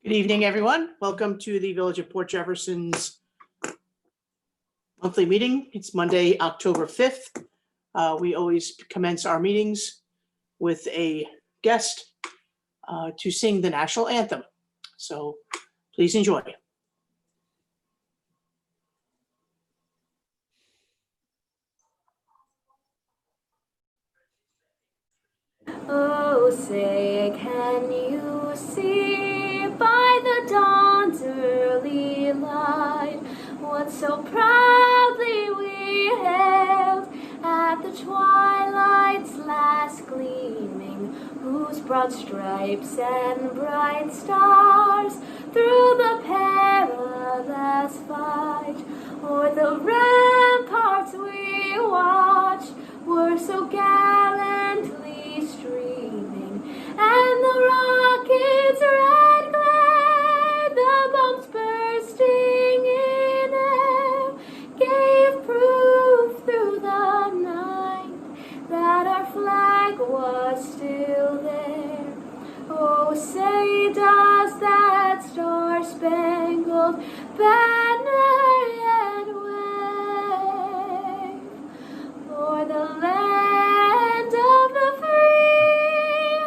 Good evening, everyone. Welcome to the Village of Port Jefferson's monthly meeting. It's Monday, October 5th. We always commence our meetings with a guest to sing the national anthem. So please enjoy. Oh, say, can you see by the dawn's early light what so proudly we hailed at the twilight's last gleaming, whose broad stripes and bright stars through the perilous fight o'er the ramparts we watched were so gallantly streaming, and the rocket's red glare, the bombs bursting in air, gave proof through the night that our flag was still there. Oh, say, does that star-spangled banner yet wave o'er the land of the free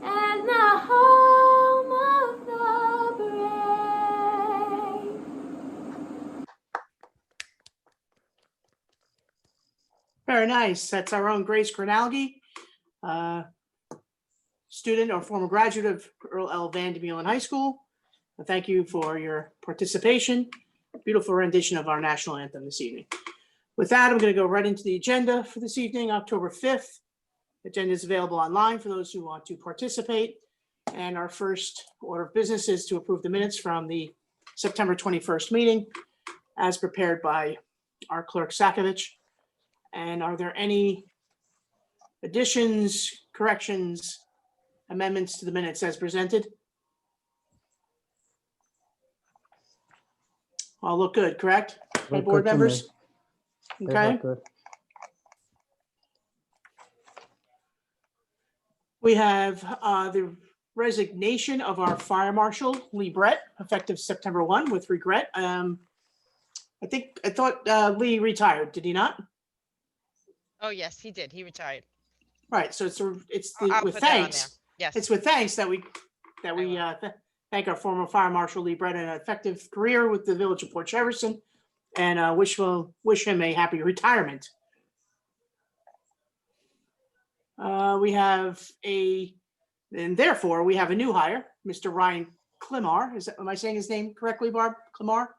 and the home of the brave? Very nice. That's our own Grace Grinaldi, student or former graduate of Earl L. Van de Meulen High School. Thank you for your participation. Beautiful rendition of our national anthem this evening. With that, I'm going to go right into the agenda for this evening, October 5th. The agenda is available online for those who want to participate. And our first order of business is to approve the minutes from the September 21st meeting as prepared by our clerk Sakovich. And are there any additions, corrections, amendments to the minutes as presented? All look good, correct? My Look board good to members? me. They Okay. look good. We have the resignation of our fire marshal, Lee Brett, effective September 1 with regret. I thought Lee retired, did he not? Oh, yes, he did. He retired. Right, so it's I'll with put that on thanks. there. Yes. It's with thanks that we thank our former fire marshal Lee Brett, an effective career with the Village of Port Jefferson, and wish him a happy retirement. Therefore we have a new hire, Mr. Ryan Climar. Am I saying his name correctly, Barb? Climar?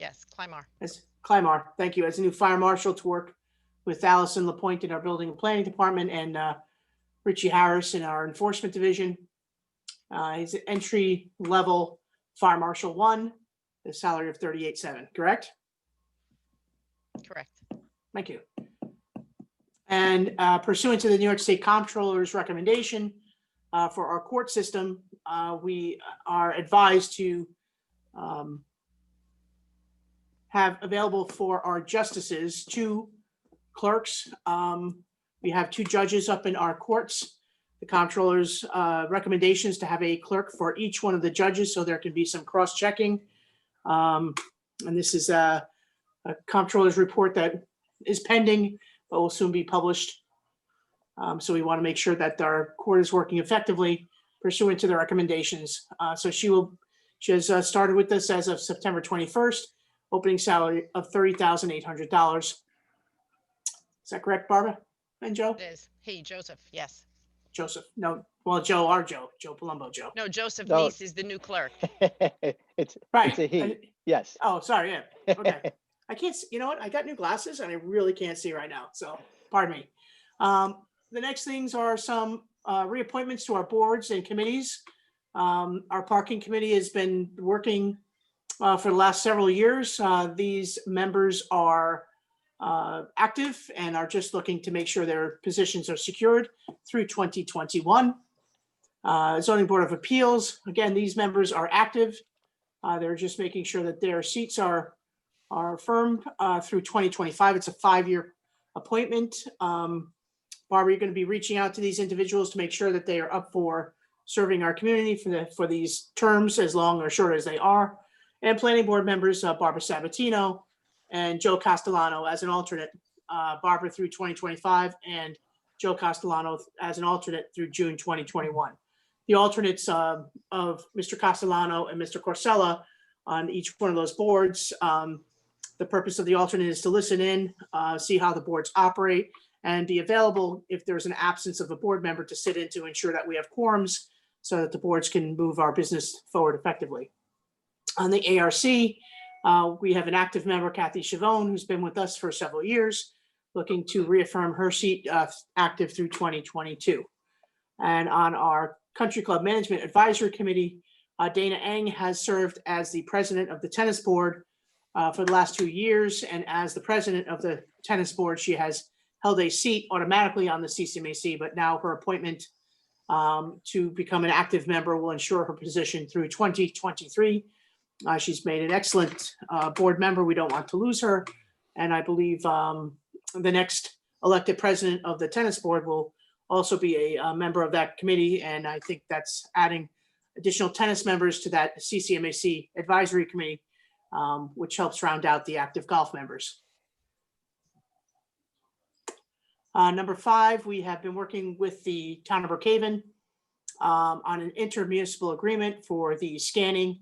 Yes, Climar. As Climar, thank you. As a new fire marshal to work with Allison LaPointe in our building and planning department and Richie Harris in our enforcement division. He's an entry level fire marshal 1, the salary of $38,700, correct? Correct. Thank you. And pursuant to the New York State Comptroller's recommendation for our court system, we are advised to have available for our justices 2 clerks. We have 2 judges up in our courts. The Comptroller's recommendations to have a clerk for each one of the judges so there can be some cross-checking. And this is a Comptroller's report that is pending, but will soon be published. So we want to make sure that our court is working effectively pursuant to the recommendations. So she has started with us as of September 21st, opening salary of $30,800. Is that correct, Barbara and Joe? It is. He, Joseph. Yes. Joseph. No, well, Joe Palumbo, Joe. No, Joseph No. Neese is the new clerk. It's Right. a he. Yes. Oh, sorry. Yeah. Okay. I can't see, you know what? I got new glasses and I really can't see right now. So pardon me. The next things are some reappointments to our boards and committees. Our parking committee has been working for the last several years. These members are active and are just looking to make sure their positions are secured through 2021. Zoning Board of Appeals, again, these members are active. They're just making sure that their seats are firm through 2025. It's a 5-year appointment. Barbara, you're going to be reaching out to these individuals to make sure that they are up for serving our community for these terms, as long or short as they are. And planning board members, Barbara Sabatino and Joe Castellano as an alternate, Barbara through 2025 and Joe Castellano as an alternate through June 2021. The alternates of Mr. Castellano and Mr. Corsella on each one of those boards. The purpose of the alternate is to listen in, see how the boards operate, and be available if there's an absence of a board member to sit in to ensure that we have quorums so that the boards can move our business forward effectively. On the ARC, we have an active member, Kathy Chavone, who's been with us for several years, looking to reaffirm her seat active through 2022. And on our Country Club Management Advisory Committee, Dana Eng has served as the president of the tennis board for the last 2 years. And as the president of the tennis board, she has held a seat automatically on the CCMAC, but now her appointment to become an active member will ensure her position through 2023. She's made an excellent board member. We don't want to lose her. And I believe the next elected president of the tennis board will also be a member of that committee. And I think that's adding additional tennis members to that CCMAC advisory committee, which helps round out the active golf members. Number 5, we have been working with the town of Brookhaven on an intermunicipal agreement for the scanning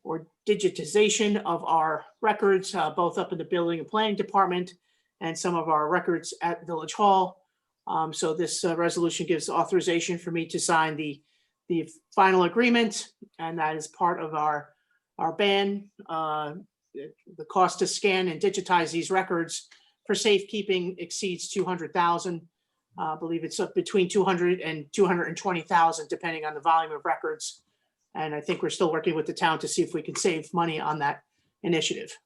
or digitization of our records, both up in the building and planning department and some of our records at Village Hall. So this resolution gives authorization for me to sign the final agreement, and that is part of our ban. The cost to scan and digitize these records for safekeeping exceeds $200,000. I believe it's up between $200,000 and $220,000, depending on the volume of records. And I think we're still working with the town to see if we can save money on that initiative.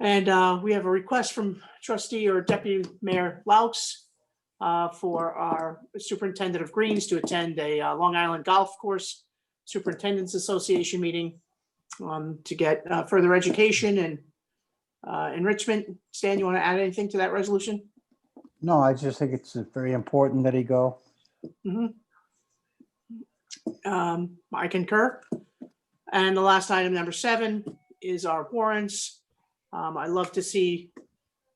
And we have a request from Trustee or Deputy Mayor Laux for our Superintendent of Greens to attend a Long Island Golf Course Superintendent's Association meeting to get further education and enrichment. Stan, you want to add anything to that resolution? No, I just think it's very important that he go. I concur. And the last item, number 7, is our warrants. I love to see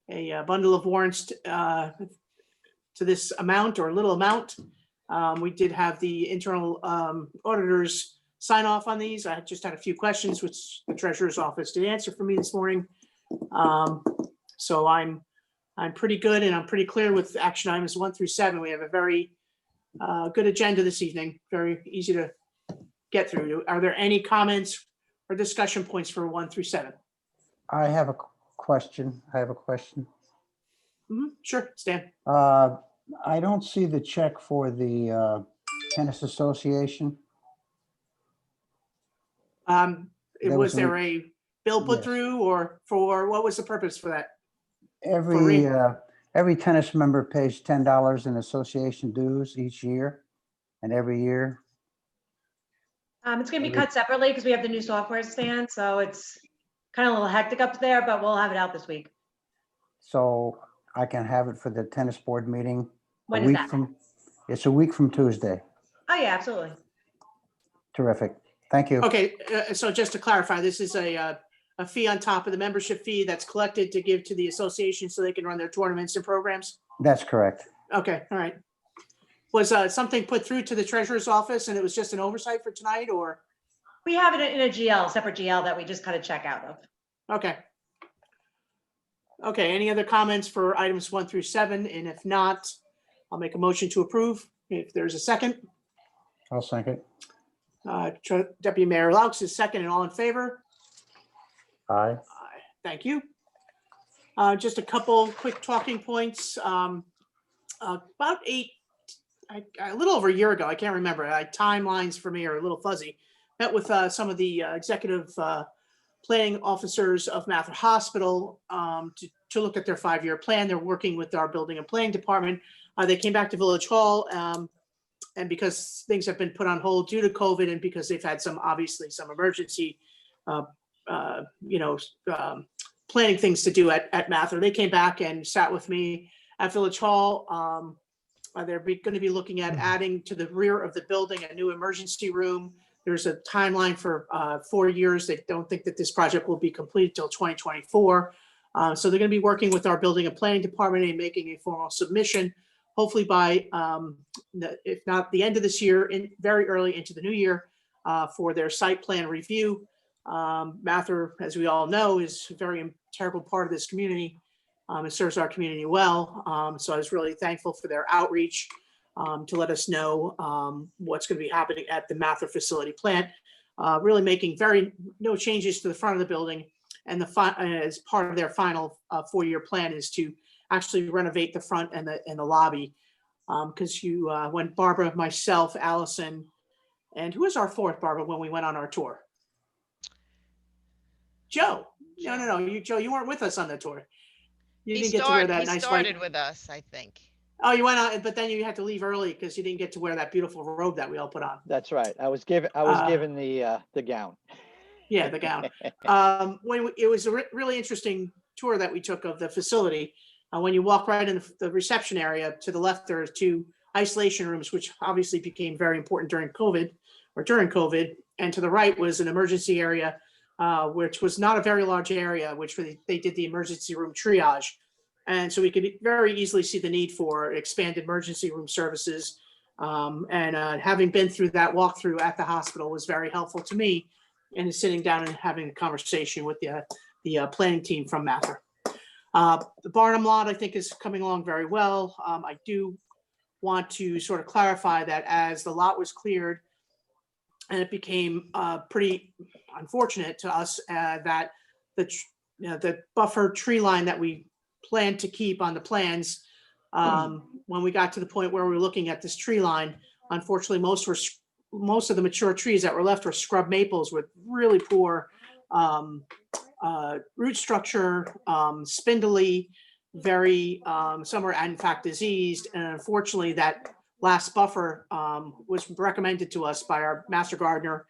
a bundle of warrants to this amount or little amount. We did have the internal auditors sign off on these. I just had a few questions, which the treasurer's office did answer for me this morning. So I'm pretty good, and I'm pretty clear with action items 1 through 7. We have a very good agenda this evening, very easy to get through. Are there any comments or discussion points for 1 through 7? I have a question. Sure, Stan. I don't see the check for the tennis association. Was there a bill put Yes. through, or for what was the purpose for that? Every tennis member pays $10 in association dues each year, and every year. It's going to be cut separately because we have the new software stand, so it's kind of a little hectic up there, but we'll have it out this week. So I can have it for the tennis board meeting. When is that? It's a week from Tuesday. Oh, yeah, absolutely. Terrific. Thank you. Okay, so just to clarify, this is a fee on top of the membership fee that's collected to give to the association so they can run their tournaments and programs? That's correct. Okay, all right. Was something put through to the treasurer's office and it was just an oversight for tonight, or? We have it in a GL, separate GL that we just kind of check out of. Okay. Okay, any other comments for items 1 through 7? And if not, I'll make a motion to approve. If there's a second. I'll second. Deputy Mayor Laux is second, and all in favor? Aye. Thank you. Just a couple quick talking points. About a little over a year ago, I can't remember, timelines for me are a little fuzzy. Met with some of the executive planning officers of Mather Hospital to look at their 5-year plan. They're working with our building and planning department. They came back to Village Hall, and because things have been put on hold due to COVID, and because they've had obviously some emergency, planning things to do at Mather, they came back and sat with me at Village Hall They're going to be looking at adding to the rear of the building a new emergency room. There's a timeline for 4 years. They don't think that this project will be completed till 2024. So they're going to be working with our building and planning department and making a formal submission, hopefully by, if not the end of this year, very early into the new year, for their site plan review. Mather, as we all know, is a very integral part of this community. It serves our community well. So I was really thankful for their outreach to let us know what's going to be happening at the Mather facility plant. Really making no changes to the front of the building. And as part of their final 4-year plan is to actually renovate the front and the lobby. Because when Barbara, myself, Allison, and who was our fourth, Barbara, when we went on our tour? Joe. No. Joe, you weren't with us on the tour. You He didn't get to wear that he nice started white. with us, I think. Oh, you went out, but then you had to leave early because you didn't get to wear that beautiful robe that we all put on. That's right. I was given the gown. Yeah, the gown. It was a really interesting tour that we took of the facility. When you walk right in the reception area, to the left, there are 2 isolation rooms, which obviously became very important during COVID. And to the right was an emergency area, which was not a very large area, which they did the emergency room triage. And so we could very easily see the need for expanded emergency room services. Having been through that walkthrough at the hospital was very helpful to me, and sitting down and having a conversation with the planning team from Mather. The Barnum lot, I think, is coming along very well. I do want to sort of clarify that as the lot was cleared, and it became pretty unfortunate to us that the buffer tree line that we planned to keep on the plans, when we got to the point where we were looking at this tree line, unfortunately, most of the mature trees that were left were scrub maples with really poor root structure, spindly, very, some are in fact diseased. And unfortunately, that last buffer was recommended to us by our master gardener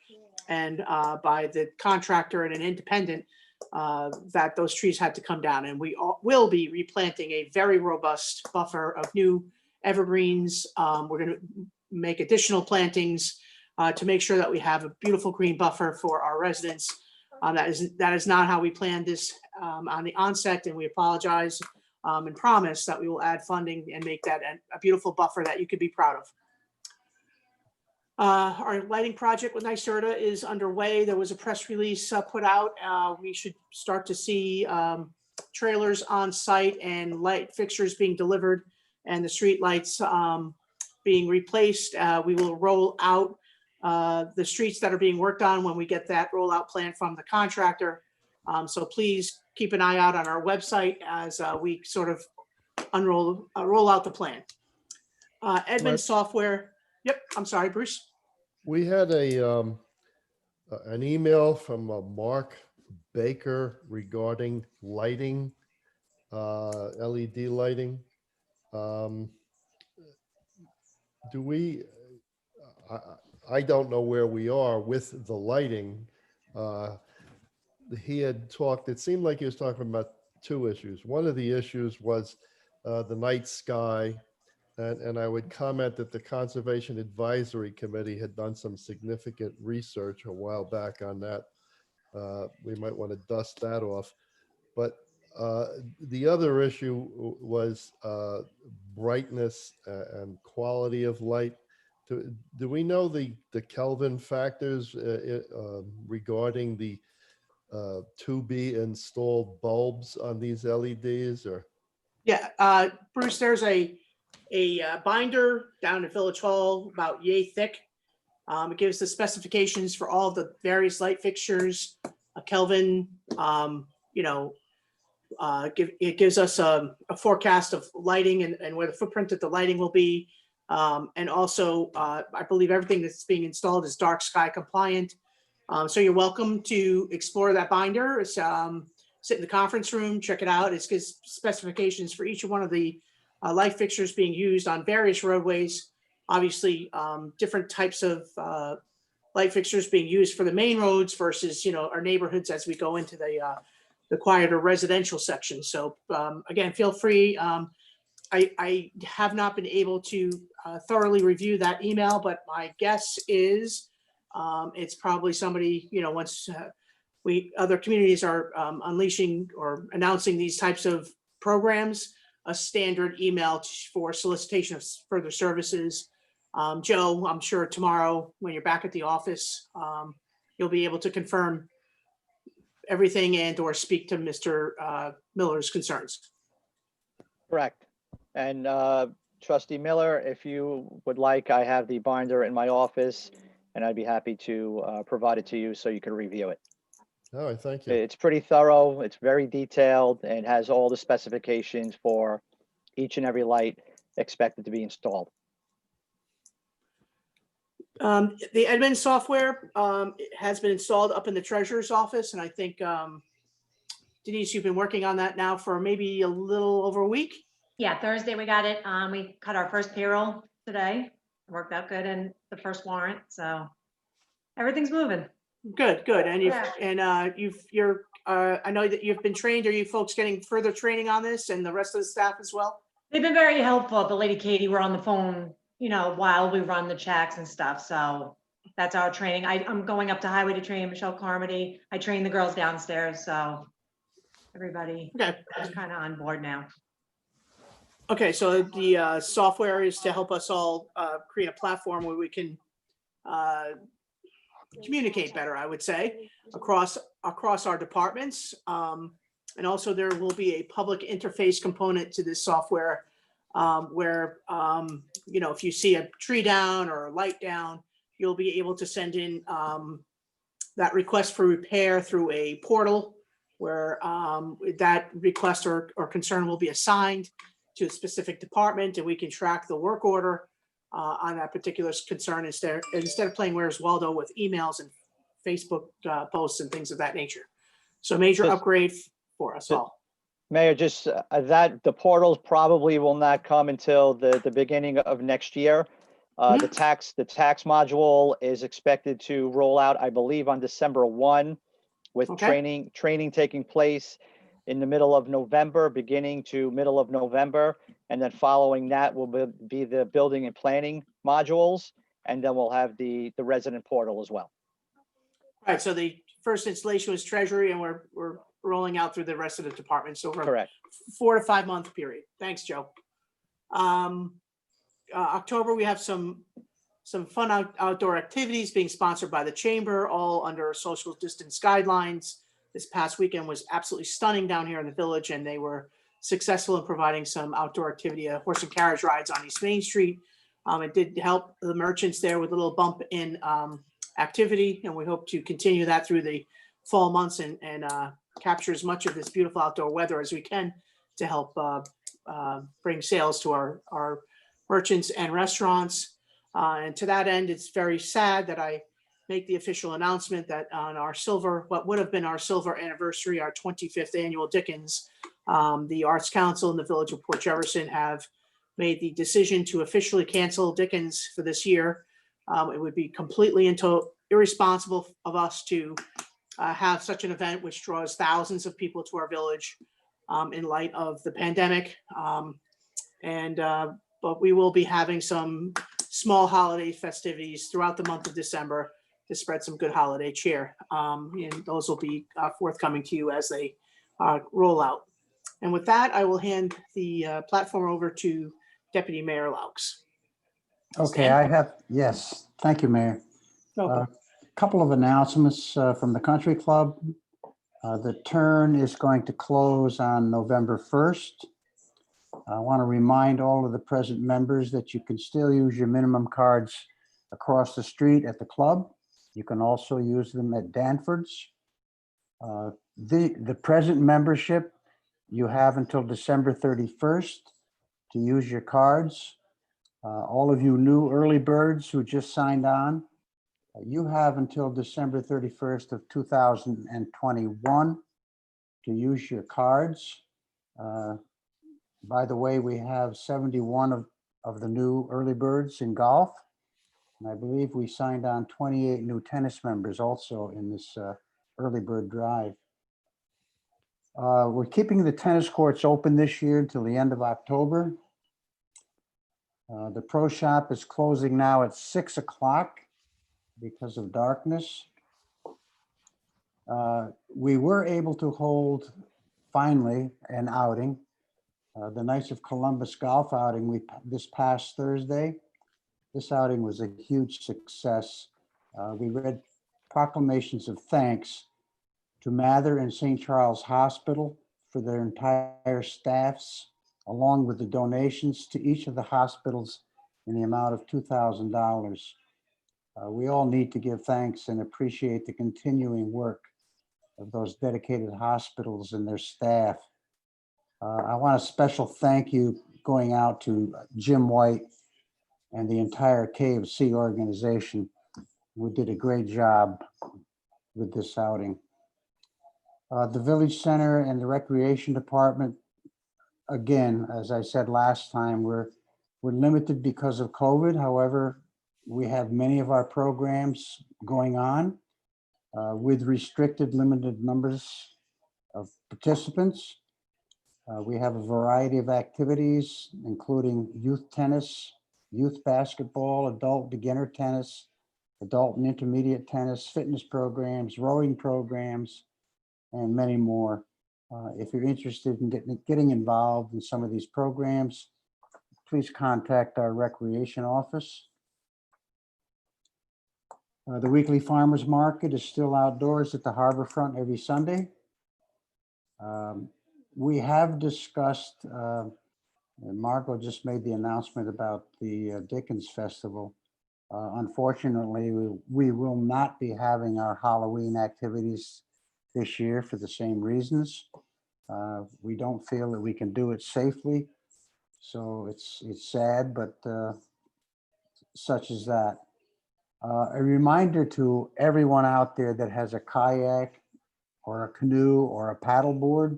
and by the contractor and an independent, that those trees had to come down. And we will be replanting a very robust buffer of new evergreens. We're going to make additional plantings to make sure that we have a beautiful green buffer for our residents. That is not how we planned this on the onset, and we apologize and promise that we will add funding and make that a beautiful buffer that you could be proud of. Our lighting project with NYSERDA is underway. There was a press release put out. We should start to see trailers on site and light fixtures being delivered and the street lights being replaced. We will roll out the streets that are being worked on when we get that rollout plan from the contractor. So please keep an eye out on our website as we sort of roll out the plan. Edmund Software. Yep, I'm sorry, Bruce. We had an email from Mark Baker regarding lighting, LED lighting. I don't know where we are with the lighting. He had talked, it seemed like he was talking about 2 issues. One of the issues was the night sky. And I would comment that the Conservation Advisory Committee had done some significant research a while back on that. We might want to dust that off. But the other issue was brightness and quality of light. Do we know the Kelvin factors regarding the to be installed bulbs on these LEDs? Or Yeah, Bruce, there's a binder down at Village Hall about yay thick. It gives the specifications for all the various light fixtures, Kelvin, it gives us a forecast of lighting and where the footprint of the lighting will be. And also, I believe everything that's being installed is dark sky compliant. So you're welcome to explore that binder. It's, sit in the conference room, check it out. It gives specifications for each one of the light fixtures being used on various roadways. Obviously, different types of light fixtures being used for the main roads versus, our neighborhoods as we go into the quieter residential section. So again, feel free. I have not been able to thoroughly review that email, but my guess is it's probably somebody, once other communities are unleashing or announcing these types of programs, a standard email for solicitation of further services. Joe, I'm sure tomorrow when you're back at the office, you'll be able to confirm everything and or speak to Mr. Miller's concerns. Correct. And Trustee Miller, if you would like, I have the binder in my office and I'd be happy to provide it to you so you can review it. All right, thank you. It's pretty thorough, it's very detailed, and has all the specifications for each and every light expected to be installed. The admin software has been installed up in the treasurer's office, and I think Denise, you've been working on that now for maybe a little over a week. Yeah, Thursday we got it. We cut our first payroll today. Worked out good in the first warrant, so everything's moving. Good, good. And Yeah. I know that you've been trained. Are you folks getting further training on this and the rest of the staff as well? They've been very helpful. The lady Katie, we're on the phone, while we run the checks and stuff. So that's our training. I'm going up to highway to train Michelle Carmody. I train the girls downstairs, so everybody Okay. is kind of on board now. Okay, so the software is to help us all create a platform where we can communicate better, I would say, across our departments. And also there will be a public interface component to this software where, if you see a tree down or a light down, you'll be able to send in that request for repair through a portal where that request or concern will be assigned to a specific department, and we can track the work order on that particular concern instead of playing Where's Waldo with emails and Facebook posts and things of that nature. So major Just- upgrade for us all. Mayor, just that the portals probably will not come until the beginning of next year. The tax module is expected to roll out, I believe, on December 1, with Okay. training taking place in the middle of November, beginning to middle of November. And then following that will be the building and planning modules. And then we'll have the resident portal as well. All right, so the first installation was Treasury, and we're rolling out through the rest of the departments over a Correct. 4 to 5 month period. Thanks, Joe. October, we have some fun outdoor activities being sponsored by the chamber, all under social distance guidelines. This past weekend was absolutely stunning down here in the village, and they were successful in providing some outdoor activity, horse and carriage rides on East Main Street. It did help the merchants there with a little bump in activity, and we hope to continue that through the fall months and capture as much of this beautiful outdoor weather as we can to help bring sales to our merchants and restaurants. And to that end, it's very sad that I make the official announcement that on what would have been our silver anniversary, our 25th annual Dickens, the Arts Council in the Village of Port Jefferson have made the decision to officially cancel Dickens for this year. It would be completely irresponsible of us to have such an event which draws thousands of people to our village in light of the pandemic. But we will be having some small holiday festivities throughout the month of December to spread some good holiday cheer. And those will be forthcoming to you as they roll out. And with that, I will hand the platform over to Deputy Mayor Laux. Okay, yes, thank you, Mayor. Welcome. Couple of announcements from the country club. The turn is going to close on November 1st. I want to remind all of the present members that you can still use your minimum cards across the street at the club. You can also use them at Danford's. The present membership, you have until December 31st to use your cards. All of you new early birds who just signed on, you have until December 31st of 2021 to use your cards. By the way, we have 71 of the new early birds in golf. And I believe we signed on 28 new tennis members also in this early bird drive. We're keeping the tennis courts open this year until the end of October. The pro shop is closing now at 6 o'clock because of darkness. We were able to hold finally an outing, the Knights of Columbus golf outing this past Thursday. This outing was a huge success. We read proclamations of thanks to Mather and St. Charles Hospital for their entire staffs, along with the donations to each of the hospitals in the amount of $2,000. We all need to give thanks and appreciate the continuing work of those dedicated hospitals and their staff. I want a special thank you going out to Jim White and the entire KFC organization, who did a great job with this outing. The Village Center and the Recreation Department, again, as I said last time, we're limited because of COVID. However, we have many of our programs going on with restricted, limited numbers of participants. We have a variety of activities, including youth tennis, youth basketball, adult beginner tennis, adult and intermediate tennis, fitness programs, rowing programs, and many more. If you're interested in getting involved in some of these programs, please contact our recreation office. The weekly farmers market is still outdoors at the harbor front every Sunday. We have discussed, and Margot just made the announcement about the Dickens Festival. Unfortunately, we will not be having our Halloween activities this year for the same reasons. We don't feel that we can do it safely. So it's sad, but such as that. A reminder to everyone out there that has a kayak or a canoe or a paddleboard,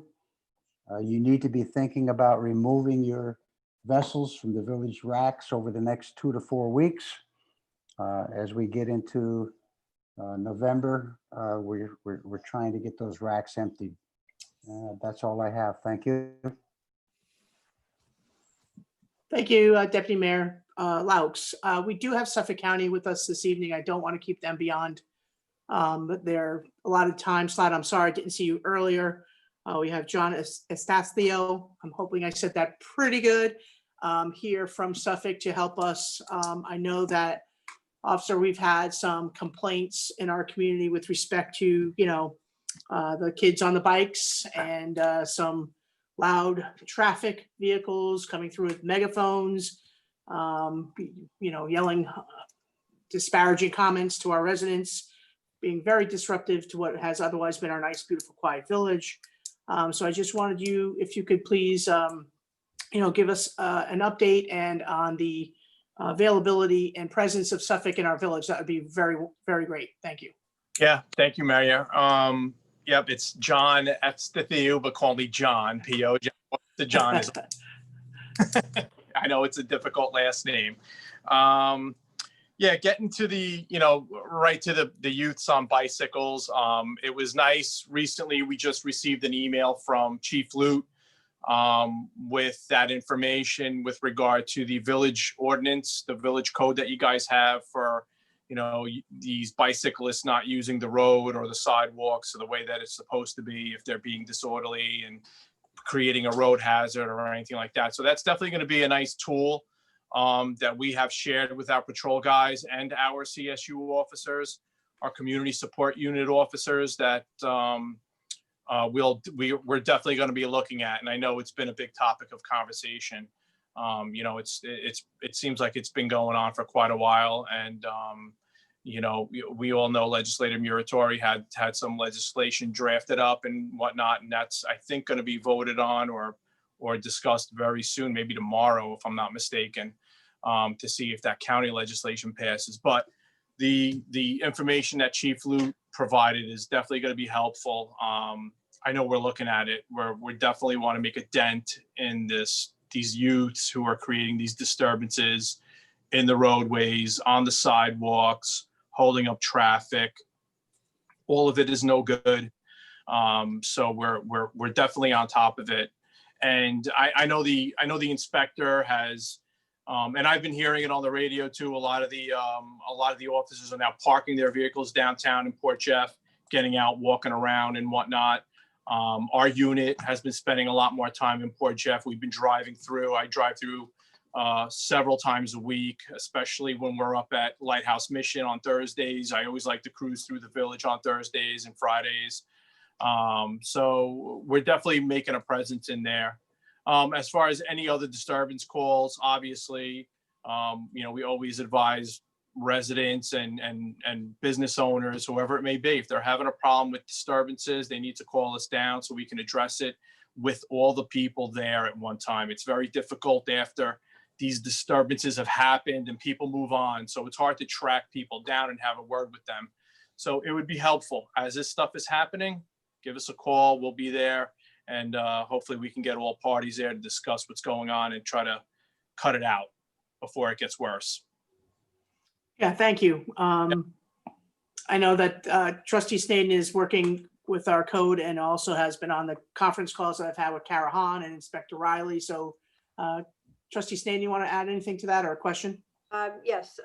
you need to be thinking about removing your vessels from the village racks over the next 2 to 4 weeks. As we get into November, we're trying to get those racks emptied. That's all I have. Thank you. Thank you, Deputy Mayor Laux. We do have Suffolk County with us this evening. I don't want to keep them beyond but they're a lot of time slot. I'm sorry I didn't see you earlier. We have John Estacio. I'm hoping I said that pretty good. Here from Suffolk to help us. I know that, Officer, we've had some complaints in our community with respect to, the kids on the bikes and some loud traffic vehicles coming through with megaphones, yelling disparaging comments to our residents, being very disruptive to what has otherwise been our nice, beautiful, quiet village. So I just wanted you, if you could please, give us an update and on the availability and presence of Suffolk in our village. That would be very, very great. Thank you. Yeah, thank you, Mayor. Yep, it's John Estacio, but call me John, P.O. The John is, I know it's a difficult last name. Yeah, getting to the, right to the youths on bicycles. It was nice. Recently, we just received an email from Chief Lute with that information with regard to the village ordinance, the village code that you guys have for, these bicyclists not using the road or the sidewalks or the way that it's supposed to be if they're being disorderly and creating a road hazard or anything like that. So that's definitely going to be a nice tool that we have shared with our patrol guys and our CSU officers, our community support unit officers that we're definitely going to be looking at. And I know it's been a big topic of conversation. It seems like it's been going on for quite a while. And, we all know Legislator Muratori had some legislation drafted up and whatnot. And that's, I think, going to be voted on or discussed very soon, maybe tomorrow, if I'm not mistaken, to see if that county legislation passes. But the information that Chief Lute provided is definitely going to be helpful. I know we're looking at it where we definitely want to make a dent in these youths who are creating these disturbances in the roadways, on the sidewalks, holding up traffic. All of it is no good. So we're definitely on top of it. And I know the inspector has And I've been hearing it on the radio too. A lot of the officers are now parking their vehicles downtown in Port Jeff, getting out, walking around and whatnot. Our unit has been spending a lot more time in Port Jeff. We've been driving through. I drive through several times a week, especially when we're up at Lighthouse Mission on Thursdays. I always like to cruise through the village on Thursdays and Fridays. So we're definitely making a presence in there. As far as any other disturbance calls, obviously, we always advise residents and business owners, whoever it may be, if they're having a problem with disturbances, they need to call us down so we can address it with all the people there at one time. It's very difficult after these disturbances have happened and people move on. So it's hard to track people down and have a word with them. So it would be helpful as this stuff is happening. Give us a call. We'll be there. And hopefully we can get all parties there to discuss what's going on and try to cut it out before it gets worse. Yeah, thank you. I know that Trustee Snaden is working with our code and also has been on the conference calls that I've had with Kara Hahn and Inspector Riley. So Trustee Snaden, you want to add anything to that or a question? Yes,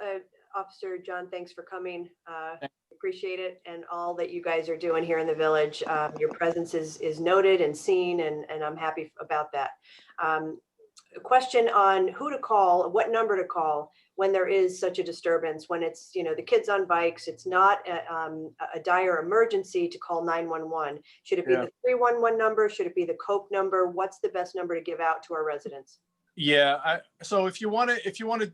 Officer John, thanks for coming. Appreciate it and all that you guys are doing here in the village. Your presence is noted and seen, and I'm happy about that. A question on who to call, what number to call when there is such a disturbance, when it's, the kids on bikes, it's not a dire emergency to call 911. Should it be the 311 number? Should it be the COPE number? What's the best number to give out to our residents? Yeah, so if you want to,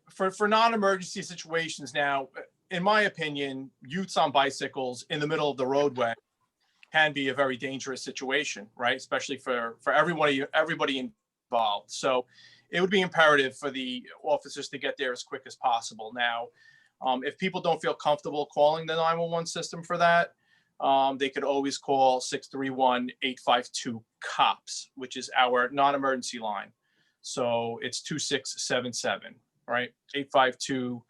for non-emergency situations now, in my opinion, youths on bicycles in the middle of the roadway can be a very dangerous situation, right? Especially for everybody involved. So it would be imperative for the officers to get there as quick as possible. Now, if people don't feel comfortable calling the 911 system for that, they could always call 631-852-COPS, which is our non-emergency line. So it's 2677, right? 852-2677.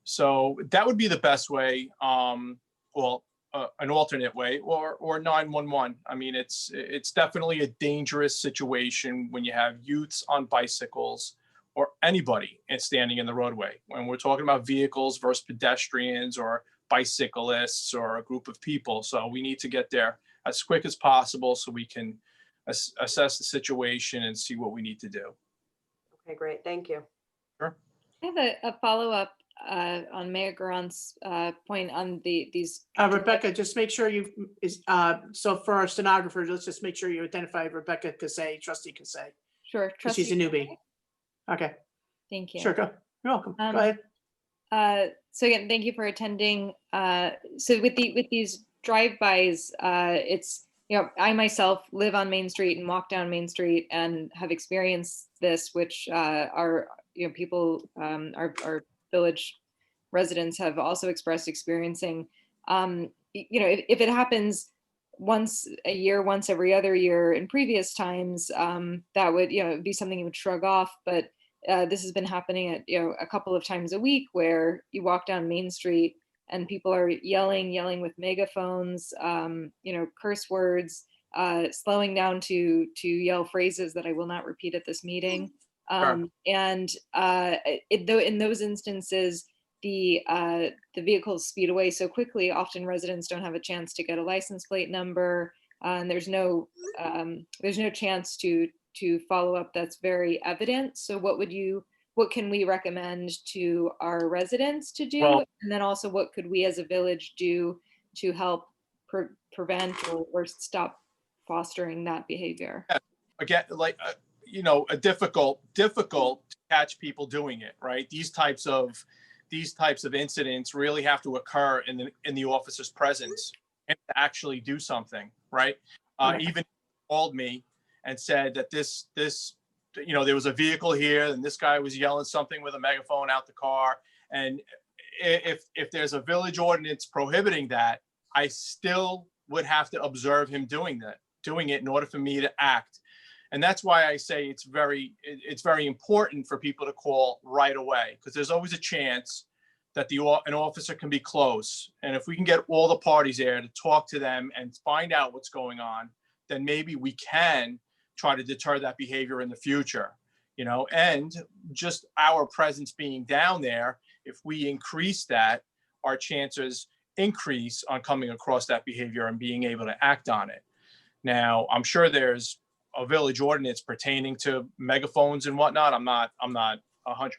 So that would be the best way, an alternate way, or 911. I mean, it's definitely a dangerous situation when you have youths on bicycles or anybody standing in the roadway. When we're talking about vehicles versus pedestrians or bicyclists or a group of people. So we need to get there as quick as possible so we can assess the situation and see what we need to do. Okay, great. Thank you. I have a follow-up on Mayor Garant's point on these. Rebecca, just make sure so for our stenographers, let's just make sure you identify Rebecca Cassay, Trustee Cassay. Sure. She's a newbie. Okay. Thank you. Sure, go. You're welcome. Go ahead. So again, thank you for attending. So with these drive-bys, it's, I myself live on Main Street and walk down Main Street and have experienced this, which are, people, our village residents have also expressed experiencing. If it happens once a year, once every other year in previous times, that would, be something you would shrug off. But this has been happening at, a couple of times a week where you walk down Main Street and people are yelling with megaphones, curse words, slowing down to yell phrases that I will not repeat at this meeting. Sure. And in those instances, the vehicles speed away so quickly. Often residents don't have a chance to get a license plate number, and there's no chance to follow up that's very evident. So what can we recommend to our residents to do? Well, and then also what could we as a village do to help prevent or stop fostering that behavior? Again, a difficult to catch people doing it, right? These types of incidents really have to occur in the officer's presence and to actually do something, right? Even called me and said that this there was a vehicle here and this guy was yelling something with a megaphone out the car. And if there's a village ordinance prohibiting that, I still would have to observe him doing it in order for me to act. And that's why I say it's very important for people to call right away, because there's always a chance that an officer can be close. And if we can get all the parties there to talk to them and find out what's going on, then maybe we can try to deter that behavior in the future, you know, and just our presence being down there, if we increase that, our chances increase on coming across that behavior and being able to act on it. Now, I'm sure there's a village ordinance pertaining to megaphones and whatnot. I'm not 100%,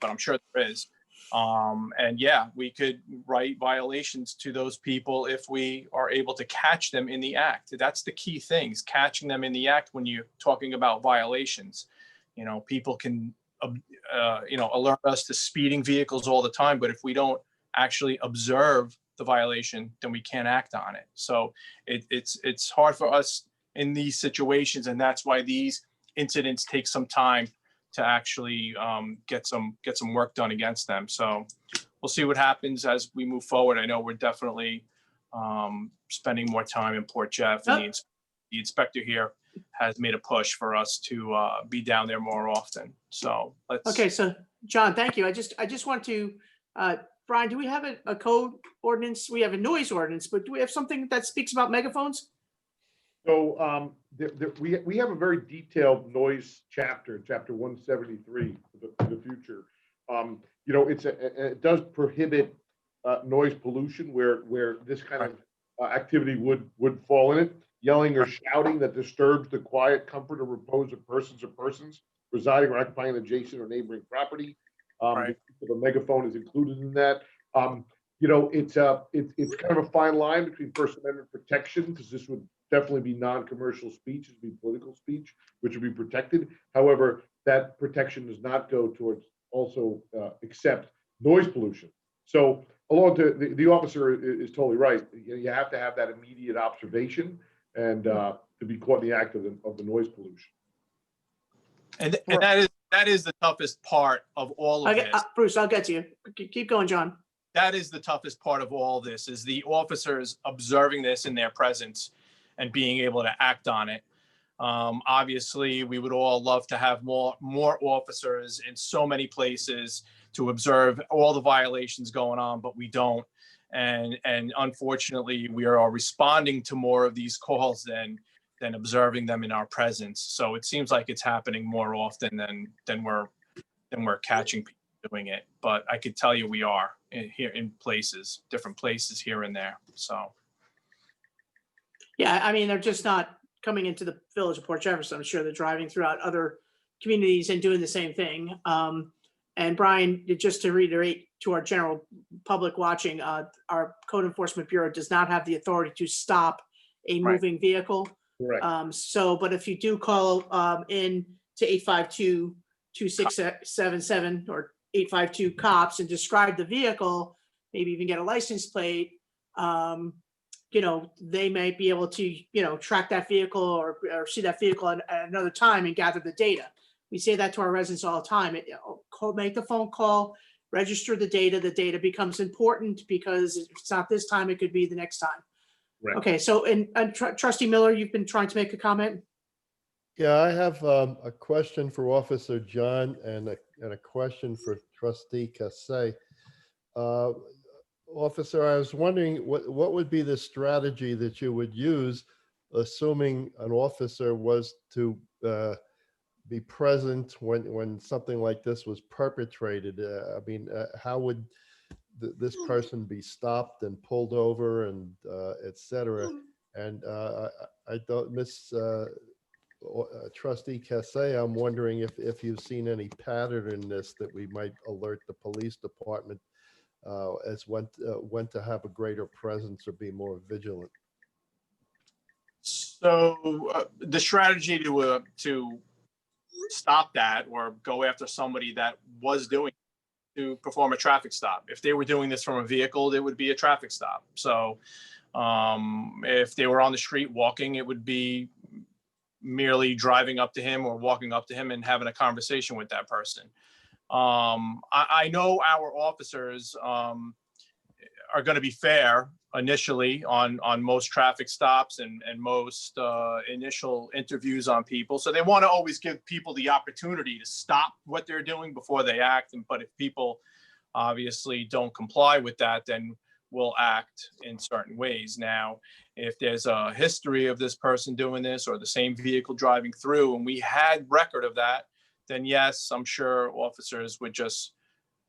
but I'm sure there is. And yeah, we could write violations to those people if we are able to catch them in the act. That's the key things, catching them in the act when you're talking about violations. You know, people can, you know, alert us to speeding vehicles all the time, but if we don't actually observe the violation, then we can't act on it. So it's hard for us in these situations, and that's why these incidents take some time to actually get some work done against them. So we'll see what happens as we move forward. I know we're definitely spending more time in Port Jeff, and the inspector here has made a push for us to be down there more often. So let's. Okay, so John, thank you. I just want to, Brian, do we have a code ordinance? We have a noise ordinance, but do we have something that speaks about megaphones? So we have a very detailed noise chapter 173 for the future. You know, it does prohibit noise pollution where this kind of activity would fall in it. Yelling or shouting that disturbs the quiet, comfort, or repose of persons residing or occupying adjacent or neighboring property. The megaphone is included in that. You know, it's kind of a fine line between First Amendment protection, because this would definitely be non-commercial speech, it'd be political speech, which would be protected. However, that protection does not go towards also accept noise pollution. So along to the officer is totally right. You have to have that immediate observation and to be caught in the act of the noise pollution. And that is the toughest part of all of this. Bruce, I'll get to you. Keep going, John. That is the toughest part of all this, is the officers observing this in their presence and being able to act on it. Obviously, we would all love to have more officers in so many places to observe all the violations going on, but we don't. And unfortunately, we are responding to more of these calls than observing them in our presence. So it seems like it's happening more often than we're catching people doing it. But I could tell you we are in different places here and there. So. Yeah, I mean, they're just not coming into the village of Port Jefferson. I'm sure they're driving throughout other communities and doing the same thing. And Brian, just to reiterate to our general public watching, our Code Enforcement Bureau does not have the authority to stop a moving vehicle. Correct. But if you do call in to 852-2677 or 852 cops and describe the vehicle, maybe even get a license plate, you know, they may be able to, you know, track that vehicle or see that vehicle at another time and gather the data. We say that to our residents all the time. Make the phone call, register the data. The data becomes important because if it's not this time, it could be the next time. Right. Okay, so and Trustee Miller, you've been trying to make a comment? Yeah, I have a question for Officer John and a question for Trustee Cassay. Officer, I was wondering what would be the strategy that you would use, assuming an officer was to be present when something like this was perpetrated? I mean, how would this person be stopped and pulled over and et cetera? And I thought, Trustee Cassay, I'm wondering if you've seen any pattern in this that we might alert the police department as when to have a greater presence or be more vigilant. So the strategy to stop that or go after somebody that was doing to perform a traffic stop. If they were doing this from a vehicle, it would be a traffic stop. So if they were on the street walking, it would be merely driving up to him or walking up to him and having a conversation with that person. I know our officers are going to be fair initially on most traffic stops and most initial interviews on people. So they want to always give people the opportunity to stop what they're doing before they act. But if people obviously don't comply with that, then will act in certain ways. Now, if there's a history of this person doing this or the same vehicle driving through and we had record of that, then yes, I'm sure officers would just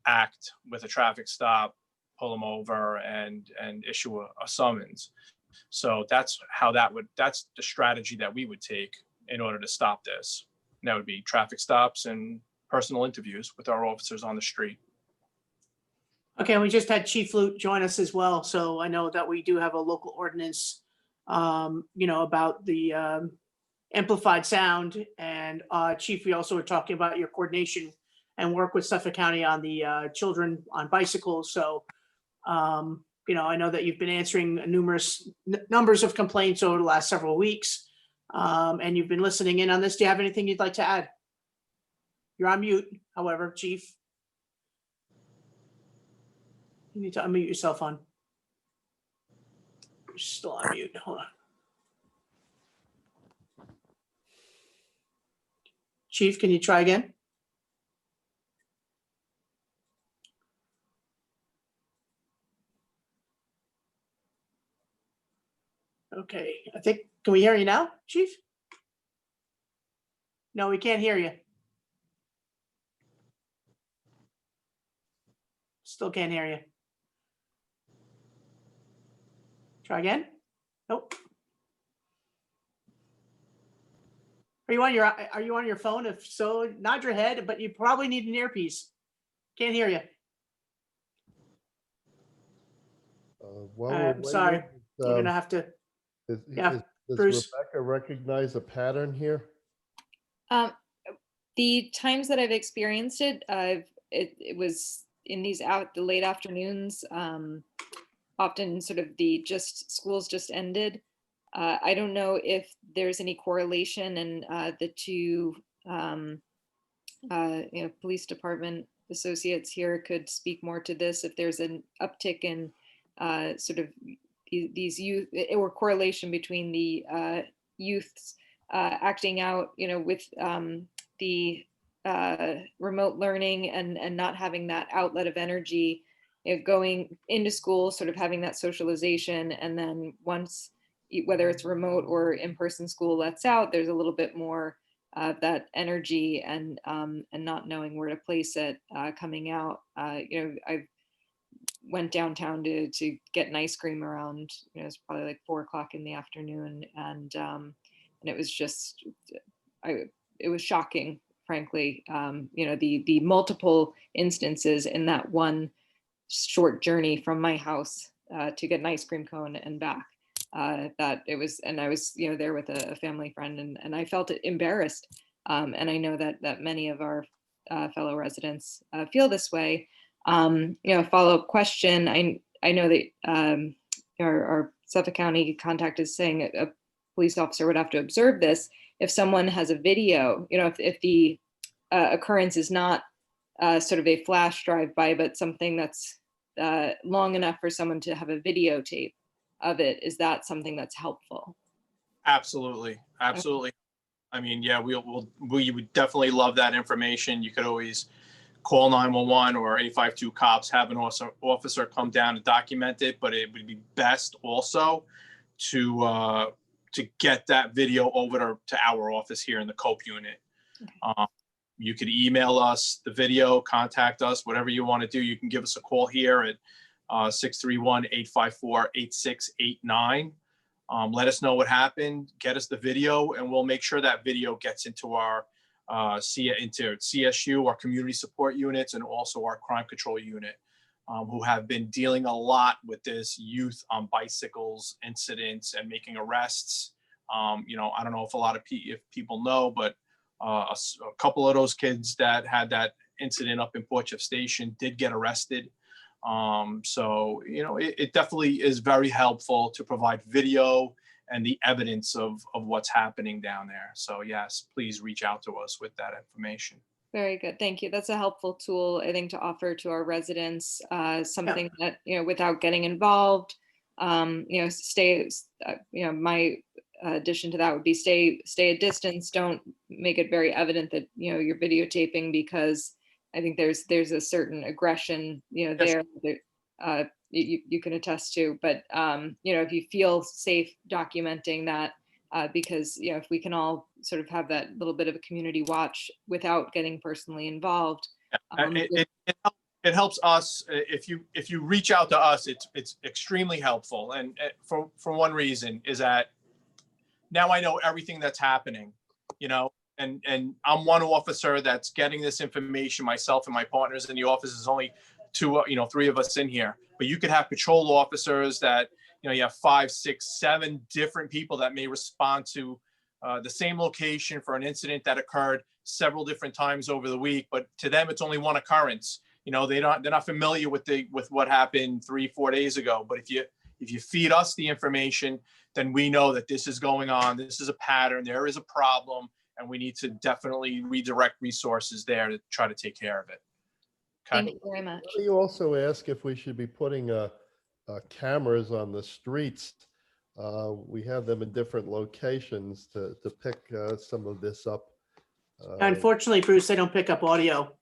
act with a traffic stop, pull them over and issue a summons. So that's that's the strategy that we would take in order to stop this. And that would be traffic stops and personal interviews with our officers on the street. Okay, we just had Chief Lute join us as well, so I know that we do have a local ordinance, about the amplified sound. And Chief, we also were talking about your coordination and work with Suffolk County on the children on bicycles. So, I know that you've been answering numerous numbers of complaints over the last several weeks, and you've been listening in on this. Do you have anything you'd like to add? You're on mute, however, Chief. You need to unmute yourself on. You're still on mute. Hold on. Chief, can you try again? Okay, can we hear you now, Chief? No, we can't hear you. Still can't hear you. Try again? Nope. Are you on your phone? If so, nod your head, but you probably need an earpiece. Can't hear you. While we're I'm sorry. waiting, You're gonna have to, yeah, does Bruce. Rebecca recognize a pattern here? The times that I've experienced it, it was in the late afternoons, often sort of schools just ended. I don't know if there's any correlation, and the two police department associates here could speak more to this, if there's an uptick in sort of these youth, or correlation between the youths acting out, with the remote learning and not having that outlet of energy, going into school, sort of having that socialization, and then once, whether it's remote or in-person school lets out, there's a little bit more of that energy and not knowing where to place it coming out. I went downtown to get an ice cream around, it's probably like 4 o'clock in the afternoon, and it was just, it was shocking, frankly. The multiple instances in that one short journey from my house to get an ice cream cone and back. That it was, and I was, there with a family friend, and I felt embarrassed. And I know that many of our fellow residents feel this way. Follow-up question. I know that our Suffolk County contact is saying a police officer would have to observe this. If someone has a video, if the occurrence is not sort of a flash drive-by, but something that's long enough for someone to have a videotape of it, is that something that's helpful? Absolutely. Absolutely. I mean, yeah, we would definitely love that information. You could always call 911 or 852 cops, have an officer come down and document it, but it would be best also to get that video over to our office here in the COPE unit. Okay. You could email us the video, contact us, whatever you want to do. You can give us a call here at 631-854-8689. Let us know what happened, get us the video, and we'll make sure that video gets into our into CSU, our community support units, and also our crime control unit, who have been dealing a lot with this youth on bicycles incidents and making arrests. I don't know if a lot of people know, but a couple of those kids that had that incident up in Port Jeff Station did get arrested. So, it definitely is very helpful to provide video and the evidence of what's happening down there. So yes, please reach out to us with that information. Very good. Thank you. That's a helpful tool, I think, to offer to our residents, something that, without getting involved, stay, my addition to that would be stay a distance. Don't make it very evident that, you're videotaping, because I think there's a certain aggression, there you can attest to. But if you feel safe documenting that, because if we can all sort of have that little bit of a community watch without getting personally involved. It helps us if you reach out to us. It's extremely helpful, and for one reason is that now I know everything that's happening, and I'm one officer that's getting this information. Myself and my partners in the office is only three of us in here, but you could have patrol officers that you have 5, 6, 7 different people that may respond to the same location for an incident that occurred several different times over the week, but to them it's only one occurrence. They're not familiar with what happened 3-4 days ago. But if you feed us the information, then we know that this is going on. This is a pattern. There is a problem, and we need to definitely redirect resources there to try to take care of it. Okay. Thank you very much. You also ask if we should be putting cameras on the streets. We have them in different locations to pick some of this up. Unfortunately, Bruce, they don't pick up audio.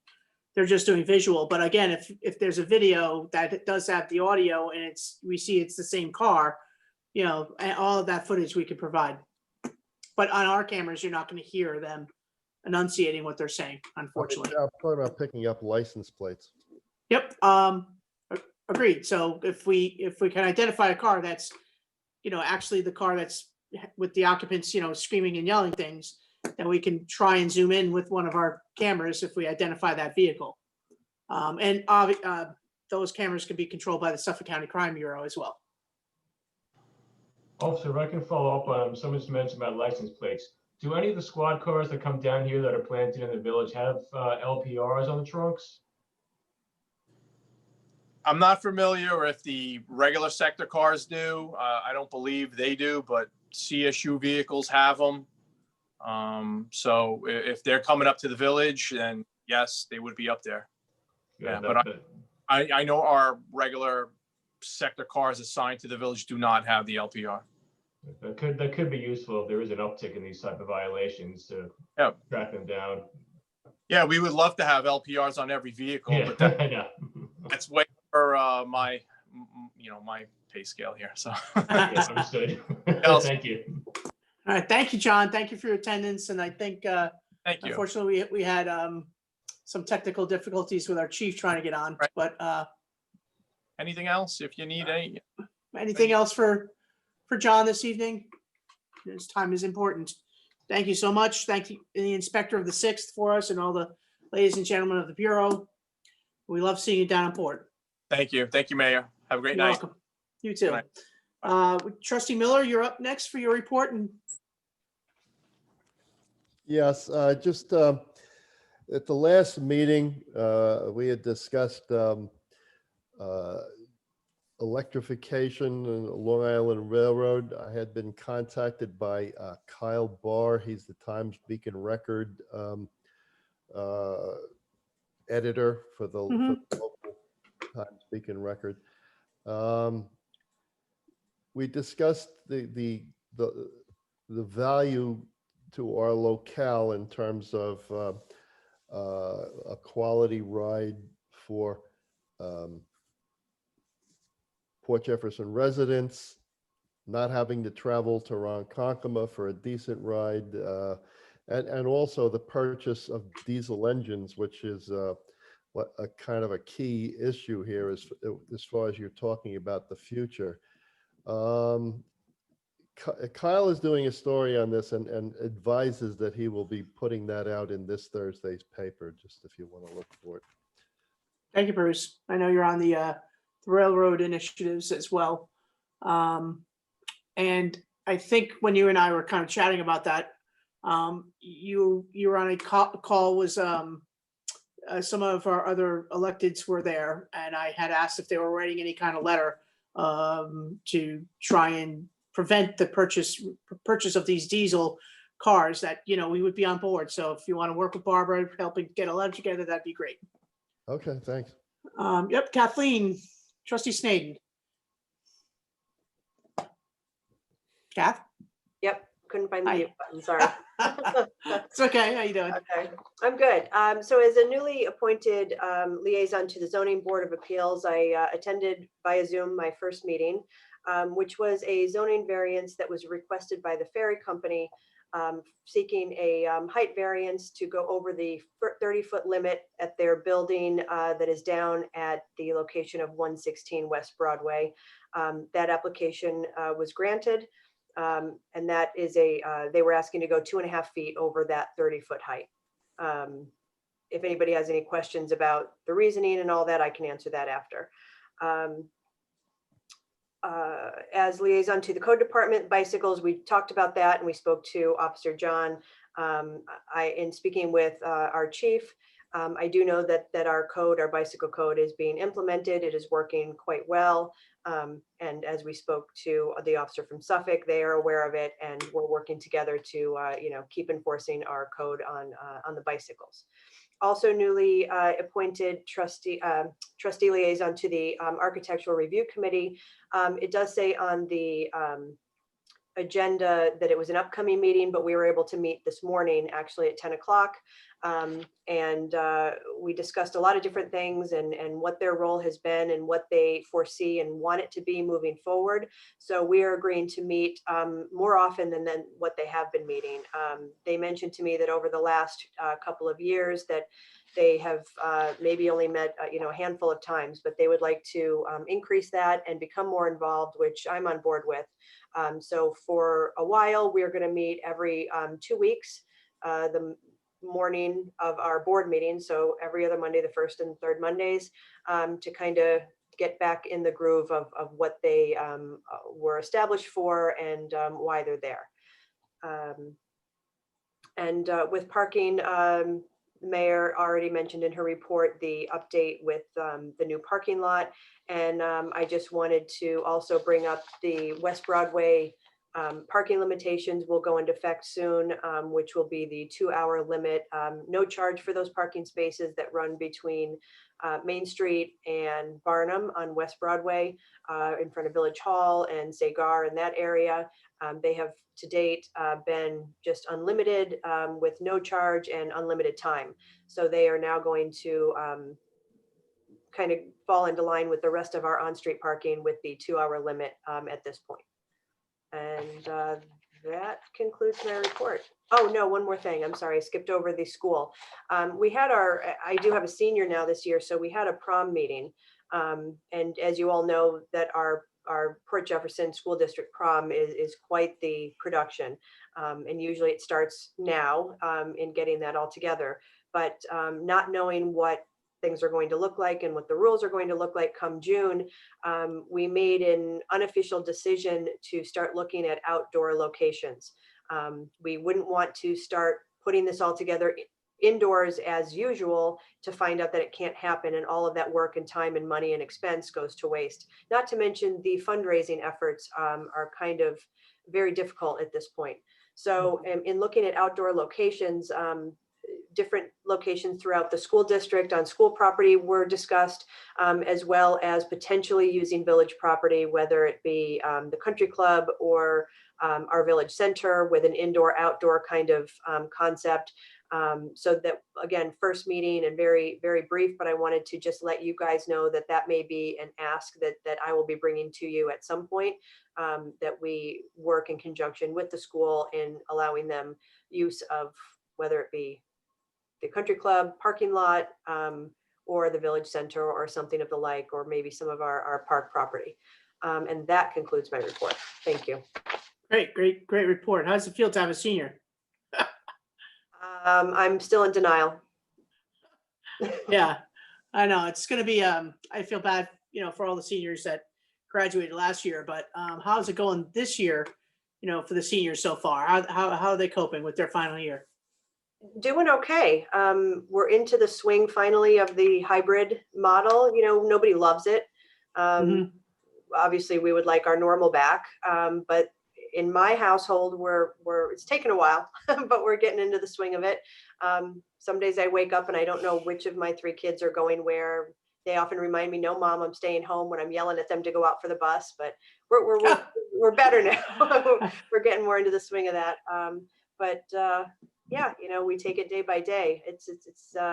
They're just doing visual. But again, if there's a video that does have the audio and we see it's the same car, and all of that footage we could provide. But on our cameras, you're not going to hear them enunciating what they're saying, unfortunately. I'm talking about picking up license plates. Yep. Agreed. So if we can identify a car that's, actually the car that's with the occupants, screaming and yelling things, then we can try and zoom in with one of our cameras if we identify that vehicle. And those cameras can be controlled by the Suffolk County Crime Bureau as well. Officer, if I can follow up on someone's mentioned about license plates. Do any of the squad cars that come down here that are planted in the village have LPRs on the trunks? I'm not familiar if the regular sector cars do. I don't believe they do, but CSU vehicles have them. So if they're coming up to the village, then yes, they would be up there. Yeah, but I know our regular sector cars assigned to the village do not have the LPR. That could be useful if there is an uptick in these type of violations to track them down. Yeah, we would love to have LPRs on every vehicle, Yeah, but yeah. that's way for my pay scale here. So Yeah, understood. Thank you. All right. Thank you, John. Thank you for your attendance. And I think, thank you. unfortunately, we had some technical difficulties with our chief trying to get on, Right. but Anything else if you need anything else for John this evening? His time is important. Thank you so much. Thank you, the inspector of the 6th for us and all the ladies and gentlemen of the Bureau. We love seeing you down on board. Thank you. Thank you, Mayor. Have a great You're night. welcome. You too. Good Trustee Miller, you're up next for your report. And Yes, just at the last meeting, we had discussed electrification in Long Island Railroad. I had been contacted by Kyle Barr. He's the Times Beacon Record editor for the local Times Beacon Record. We discussed the value to our locale in terms of a quality ride for Port Jefferson residents, not having to travel to Ronkonkoma for a decent ride, and also the purchase of diesel engines, which is a kind of a key issue here as far as you're talking about the future. Kyle is doing a story on this and advises that he will be putting that out in this Thursday's paper, just if you want to look for it. thank you, Bruce. I know you're on the railroad initiatives as well. And I think when you and I were kind of chatting about that, you were on a call with some of our other electeds were there, and I had asked if they were writing any kind of letter to try and prevent the purchase of these diesel cars that, we would be on board. So if you want to work with Barbara, helping get a letter together, that'd be great. Okay, thanks. Yep, Kathleen, Trustee Snaden. Kath? Yep, couldn't find the Hi. mute button, sorry. It's okay. How you doing? Okay, I'm good. So as a newly appointed liaison to the Zoning Board of Appeals, I attended via Zoom my first meeting, which was a zoning variance that was requested by the ferry company, seeking a height variance to go over the 30-foot limit at their building that is down at the location of 116 West Broadway. That application was granted. And that is they were asking to go 2.5 feet over that 30-foot height. If anybody has any questions about the reasoning and all that, I can answer that after. As liaison to the code department, bicycles, we talked about that and we spoke to Officer John. In speaking with our chief, I do know that our bicycle code is being implemented. It is working quite well. And as we spoke to the officer from Suffolk, they are aware of it and we're working together to keep enforcing our code on the bicycles. Also newly appointed trustee liaison to the Architectural Review Committee. It does say on the agenda that it was an upcoming meeting, but we were able to meet this morning actually at 10 o'clock. And we discussed a lot of different things and what their role has been and what they foresee and want it to be moving forward. So we are agreeing to meet more often than what they have been meeting. They mentioned to me that over the last couple of years that they have maybe only met a handful of times, but they would like to increase that and become more involved, which I'm on board with. So for a while, we're going to meet every 2 weeks, the morning of our board meeting. So every other Monday, the first and third Mondays, to kind of get back in the groove of what they were established for and why they're there. And with parking, Mayor already mentioned in her report the update with the new parking lot. And I just wanted to also bring up the West Broadway parking limitations will go into effect soon, which will be the 2-hour limit. No charge for those parking spaces that run between Main Street and Barnum on West Broadway, in front of Village Hall and Sagar in that area. They have to date been just unlimited with no charge and unlimited time. So they are now going to kind of fall into line with the rest of our on-street parking with the 2-hour limit at this point. And that concludes my report. Oh, no, one more thing. I'm sorry, I skipped over the school. We had I do have a senior now this year, so we had a prom meeting. And as you all know, that our Port Jefferson School District prom is quite the production. And usually it starts now in getting that all together. But not knowing what things are going to look like and what the rules are going to look like come June, we made an unofficial decision to start looking at outdoor locations. We wouldn't want to start putting this all together indoors as usual to find out that it can't happen and all of that work and time and money and expense goes to waste. Not to mention the fundraising efforts are kind of very difficult at this point. So in looking at outdoor locations, different locations throughout the school district on school property were discussed, as well as potentially using village property, whether it be the country club or our village center with an indoor-outdoor kind of concept. So that, again, first meeting and very, very brief, but I wanted to just let you guys know that that may be an ask that I will be bringing to you at some point, that we work in conjunction with the school in allowing them use of whether it be the country club parking lot or the village center or something of the like, or maybe some of our park property. And that concludes my report. Thank you. Great report. How does it feel to have a senior? I'm still in denial. Yeah, I know it's going to be, I feel bad, for all the seniors that graduated last year, but how's it going this year, for the seniors so far? How are they coping with their final year? Doing okay. We're into the swing finally of the hybrid model. Nobody loves it. Obviously we would like our normal back, but in my household, it's taken a while, but we're getting into the swing of it. Some days I wake up and I don't know which of my 3 kids are going where. They often remind me, no, Mom, I'm staying home when I'm yelling at them to go out for the bus, but we're we're better now. We're getting more into the swing of that. But yeah, we take it day by day. It's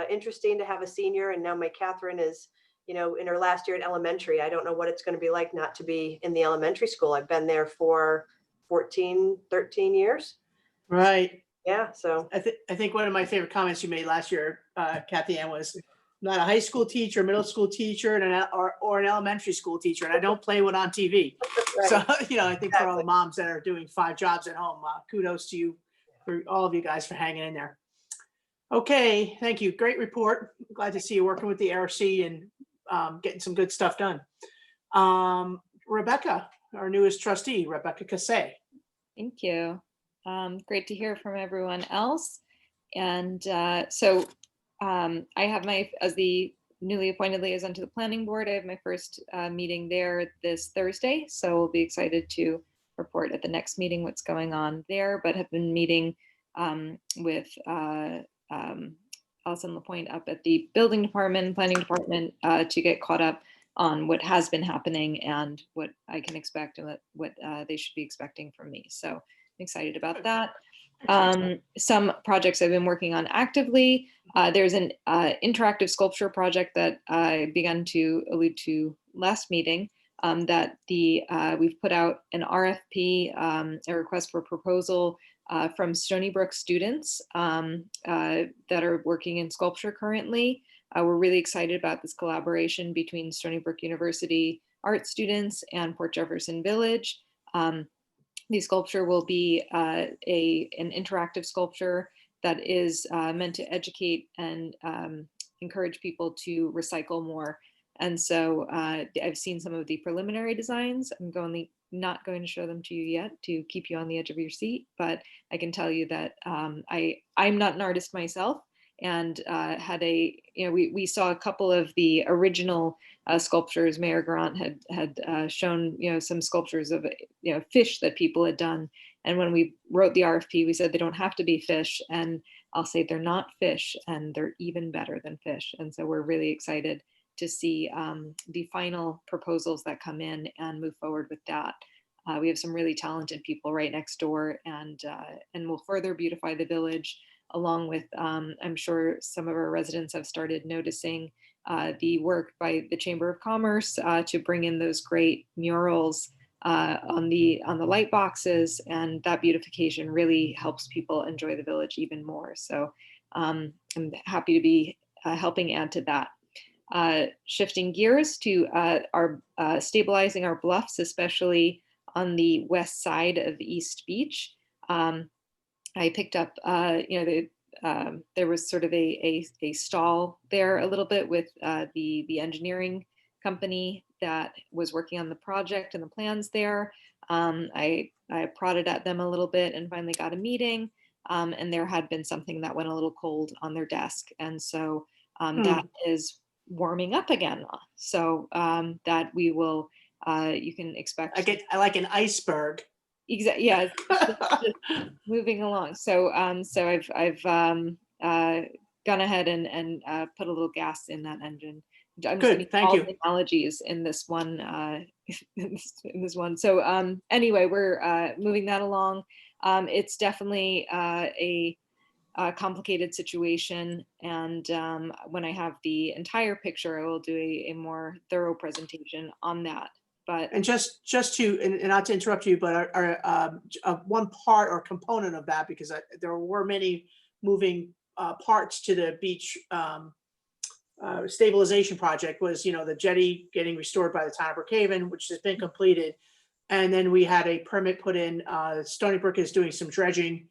interesting to have a senior, and now my Catherine is, in her last year in elementary. I don't know what it's going to be like not to be in the elementary school. I've been there for 14, 13 years. Right. Yeah, so I think one of my favorite comments you made last year, Kathy Ann, was not a high school teacher, middle school teacher, and or an elementary school teacher, and I don't play one on TV. right. So, I think for all Exactly. the moms that are doing 5 jobs at home, kudos to you, for all of you guys for hanging in there. Okay, thank you. Great report. Glad to see you working with the ARC and getting some good stuff done. Rebecca, our newest trustee, Rebecca Cassay. Thank you. Great to hear from everyone else. And I have as the newly appointed liaison to the planning board, I have my first meeting there this Thursday. So we'll be excited to report at the next meeting what's going on there, but have been meeting with Alison LaPointe up at the building department, planning department to get caught up on what has been happening and what I can expect and what they should be expecting from me. So I'm excited about that. Some projects I've been working on actively. There's an interactive sculpture project that I began to allude to last meeting that we've put out an RFP, a request for proposal from Stony Brook students that are working in sculpture currently. We're really excited about this collaboration between Stony Brook University art students and Port Jefferson Village. The sculpture will be an interactive sculpture that is meant to educate and encourage people to recycle more. And so I've seen some of the preliminary designs. I'm not going to show them to you yet to keep you on the edge of your seat, but I can tell you that I'm not an artist myself, and we saw a couple of the original sculptures. Mayor Grant had shown some sculptures of fish that people had done, and when we wrote the RFP, we said they don't have to be fish, and I'll say they're not fish, and they're even better than fish. And so we're really excited to see the final proposals that come in and move forward with that. We have some really talented people right next door, and will further beautify the village, along with, I'm sure some of our residents have started noticing the work by the Chamber of Commerce to bring in those great murals on the light boxes, and that beautification really helps people enjoy the village even more. So I'm happy to be helping add to that. Shifting gears to our stabilizing our bluffs, especially on the west side of East Beach. I picked up, there was sort of a stall there a little bit with the engineering company that was working on the project and the plans there. I prodded at them a little bit and finally got a meeting, and there had been something that went a little cold on their desk. And so that is warming up again. So that we will, you can expect. I like an iceberg. Exactly. Yeah. Just moving along. So I've gone ahead and put a little gas in that engine. I'm Good. Thank you. Technologies in this one. In this one. So anyway, we're moving that along. It's definitely a complicated situation, and when I have the entire picture, I will do a more thorough presentation on that. But and just to, and not to interrupt you, but one part or component of that, because there were many moving parts to the beach stabilization project, was the jetty getting restored by the town of Brookhaven, which has been completed, and then we had a permit put in. Stony Brook is doing some dredging.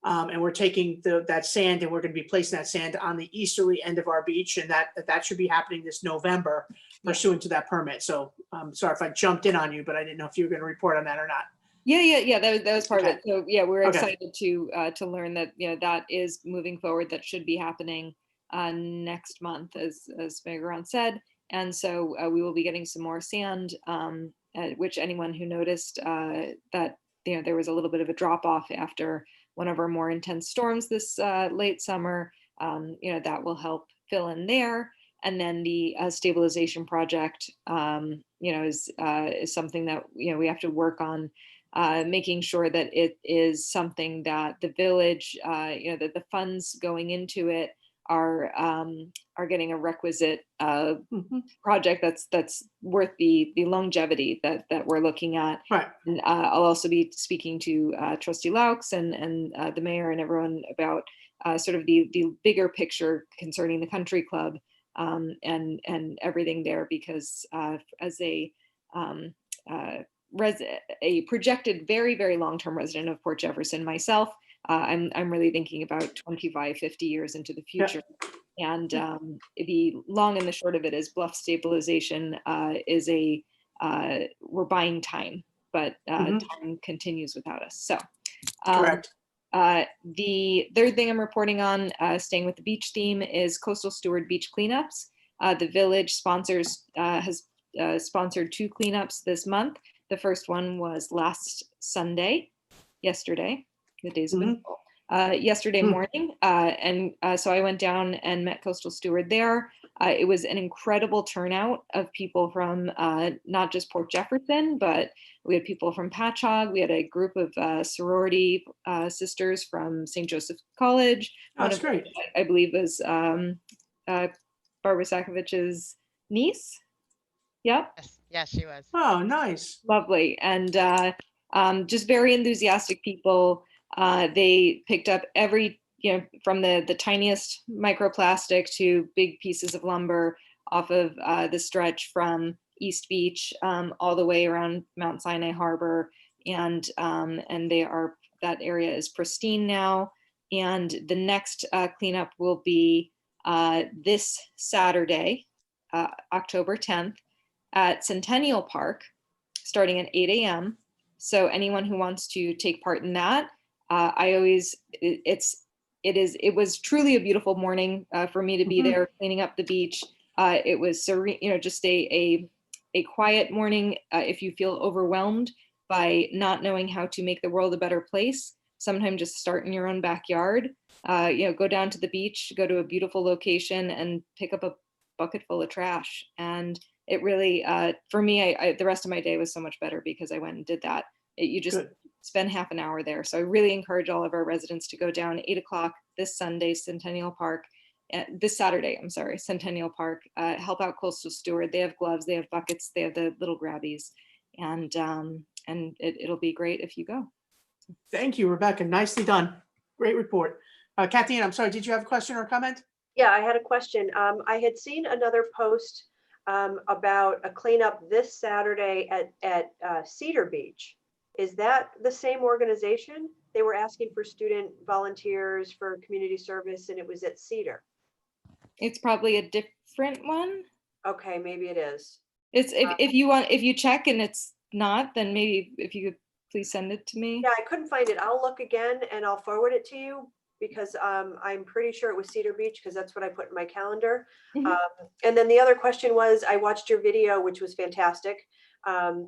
And we're taking that sand, and we're going to be placing that sand on the easterly end of our beach, and that should be happening this November, pursuant to that permit. So sorry if I jumped in on you, but I didn't know if you were going to report on that or not. Yeah. That was part of it. So yeah, we're Okay. excited to learn that that is moving forward. That should be happening next month, as Mayor Grant said. And so we will be getting some more sand, which anyone who noticed that there was a little bit of a drop off after one of our more intense storms this late summer, that will help fill in there. And then the stabilization project, is something that we have to work on making sure that it is something that the village, that the funds going into it are getting a requisite project that's worth the longevity that we're looking at. Right. And I'll also be speaking to Trustee Laux and the mayor and everyone about sort of the bigger picture concerning the country club and everything there, because as a projected very, very long-term resident of Port Jefferson myself, I'm really thinking about 25, 50 years into the future. And the long and the short of it is bluff stabilization is we're buying time, but time continues without us. So Correct. the third thing I'm reporting on, staying with the beach theme, is Coastal Steward beach cleanups. The village has sponsored 2 cleanups this month. The first one was last Sunday, yesterday. The days have been full. Yesterday morning. So I went down and met Coastal Steward there. It was an incredible turnout of people from not just Port Jefferson, but we had people from Patchogue. We had a group of sorority sisters from St. Joseph College. Oh, that's great. I believe was Barbara Sakovich's niece. Yep. Yes, she was. Oh, nice. Lovely. And just very enthusiastic people. They picked up every, from the tiniest microplastic to big pieces of lumber off of the stretch from East Beach all the way around Mount Sinai Harbor. And that area is pristine now. And the next cleanup will be this Saturday, October 10th, at Centennial Park, starting at 8 a.m. So anyone who wants to take part in that, it was truly a beautiful morning for me to be there cleaning up the beach. It was serene, just a quiet morning. If you feel overwhelmed by not knowing how to make the world a better place, sometimes just start in your own backyard. Go down to the beach, go to a beautiful location, and pick up a bucket full of trash. And it really, for me, the rest of my day was so much better because I went and did that. You just spend half an hour there. So I really encourage all of our residents to go down 8 o'clock this Sunday, Centennial Park, this Saturday, I'm sorry, Centennial Park, help out Coastal Steward. They have gloves, they have buckets, they have the little grabbies, and it'll be great if you go. Thank you, Rebecca. Nicely done. Great report. Kathy, I'm sorry, did you have a question or a comment? Yeah, I had a question. I had seen another post about a cleanup this Saturday at Cedar Beach. Is that the same organization? They were asking for student volunteers for community service, and it was at Cedar. It's probably a different one. Okay, maybe it is. It's if you check and it's not, then maybe if you could please send it to me. Yeah, I couldn't find it. I'll look again and I'll forward it to you because I'm pretty sure it was Cedar Beach because that's what I put in my calendar. And then the other question was, I watched your video, which was fantastic.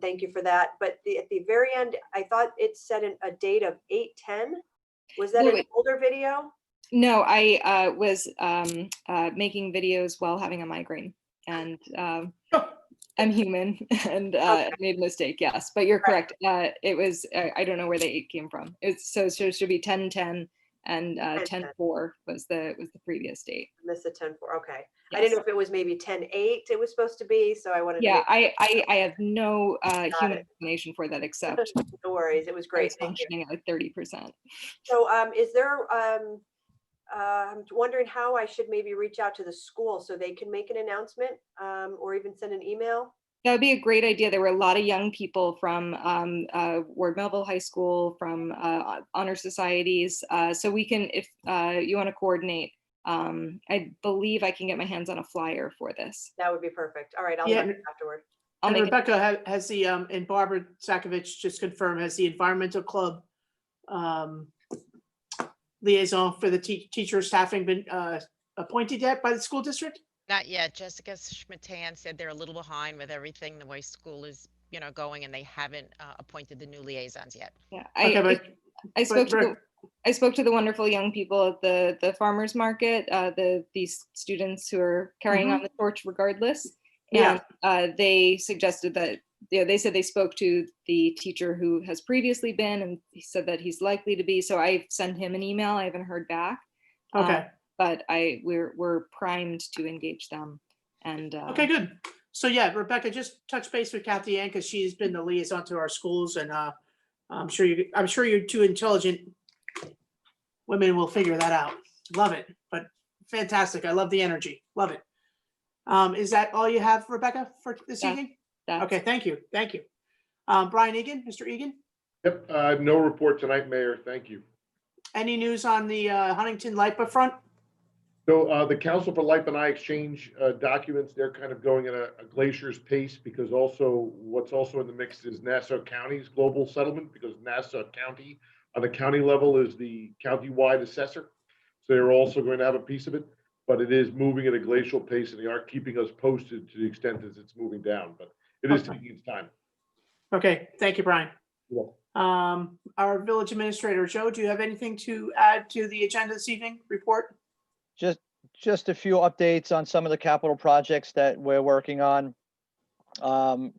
Thank you for that. But at the very end, I thought it said a date of 8/10. Was that an older video? No, I was making videos while having a migraine, and I'm human and made a mistake. Yes, but you're correct. It was I don't know where the 8 came from. So it should be 10/10 and 10/4 was the previous date. Missed the 10/4. Okay. Yes. I didn't know if it was maybe 10/8 it was supposed to be, so I wanted to. Yeah, I have no human explanation for that except no worries. It was great. Functioning at like 30%. So is there I'm wondering how I should maybe reach out to the school so they can make an announcement or even send an email. That would be a great idea. There were a lot of young people from Ward Melville High School, from honor societies. So we can, if you want to coordinate, I believe I can get my hands on a flyer for this. That would be perfect. All right, I'll look afterward. And Rebecca has the, and Barbara Sakovich just confirmed, has the environmental club liaison for the teacher staffing been appointed yet by the school district? Not yet. Jessica Schmatan said they're a little behind with everything, the way school is, going, and they haven't appointed the new liaisons yet. Yeah, I spoke to the wonderful young people at the farmers market, these students who are carrying on the torch regardless. And they suggested that yeah, they said they spoke to the teacher who has previously been, and he said that he's likely to be. So I sent him an email. I haven't heard back. Okay, But we're primed to engage them. And okay, good. So yeah, Rebecca, just touch base with Kathy Ann because she's been the liaison to our schools, and I'm sure you're two intelligent women will figure that out. Love it, but fantastic. I love the energy. Love it. Is that all you have, Rebecca, for this That- evening? that's Okay, thank you. Thank you. Brian Egan, Mr. Egan, Yep, no report tonight, Mayor. Thank you. any news on the Huntington LIPA front? So the Council for Life and I exchange documents. They're kind of going at a glacier's pace because also what's also in the mix is Nassau County's global settlement, because Nassau County on the county level is the county-wide assessor. So they're also going to have a piece of it, but it is moving at a glacial pace, and they are keeping us posted to the extent as it's moving down, but it is taking its time. Okay, thank you, Brian. You're welcome. Our village administrator, Joe, do you have anything to add to the agenda this evening report? Just a few updates on some of the capital projects that we're working on.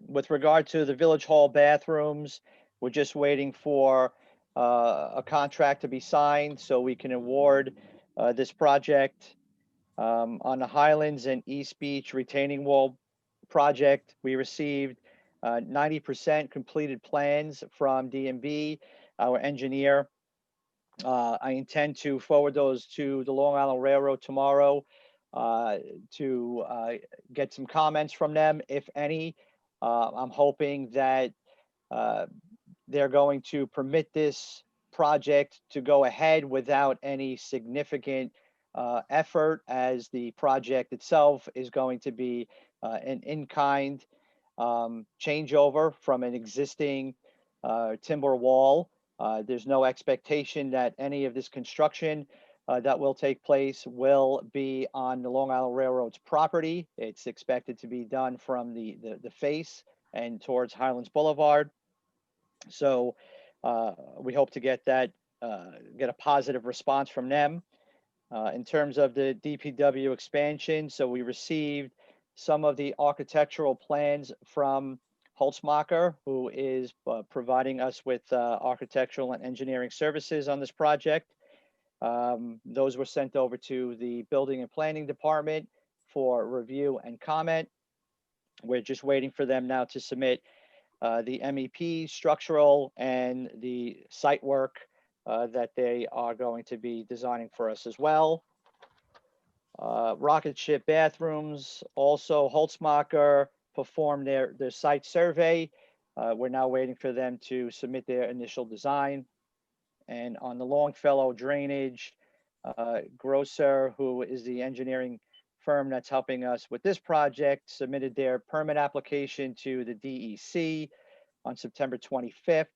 With regard to the village hall bathrooms, we're just waiting for a contract to be signed so we can award this project. On the Highlands and East Beach retaining wall project, we received 90% completed plans from DMB, our engineer. I intend to forward those to the Long Island Railroad tomorrow to get some comments from them, if any. I'm hoping that they're going to permit this project to go ahead without any significant effort, as the project itself is going to be an in-kind changeover from an existing timber wall. There's no expectation that any of this construction that will take place will be on the Long Island Railroad's property. It's expected to be done from the face and towards Highlands Boulevard. So we hope to get that, get a positive response from them. In terms of the DPW expansion, so we received some of the architectural plans from Holtzmacher, who is providing us with architectural and engineering services on this project. Those were sent over to the Building and Planning Department for review and comment. We're just waiting for them now to submit the MEP, structural, and the site work that they are going to be designing for us as well. Rocket ship bathrooms, also Holtzmacher performed their site survey. We're now waiting for them to submit their initial design. And on the Longfellow drainage, Grosser, who is the engineering firm that's helping us with this project, submitted their permit application to the DEC on September 25th.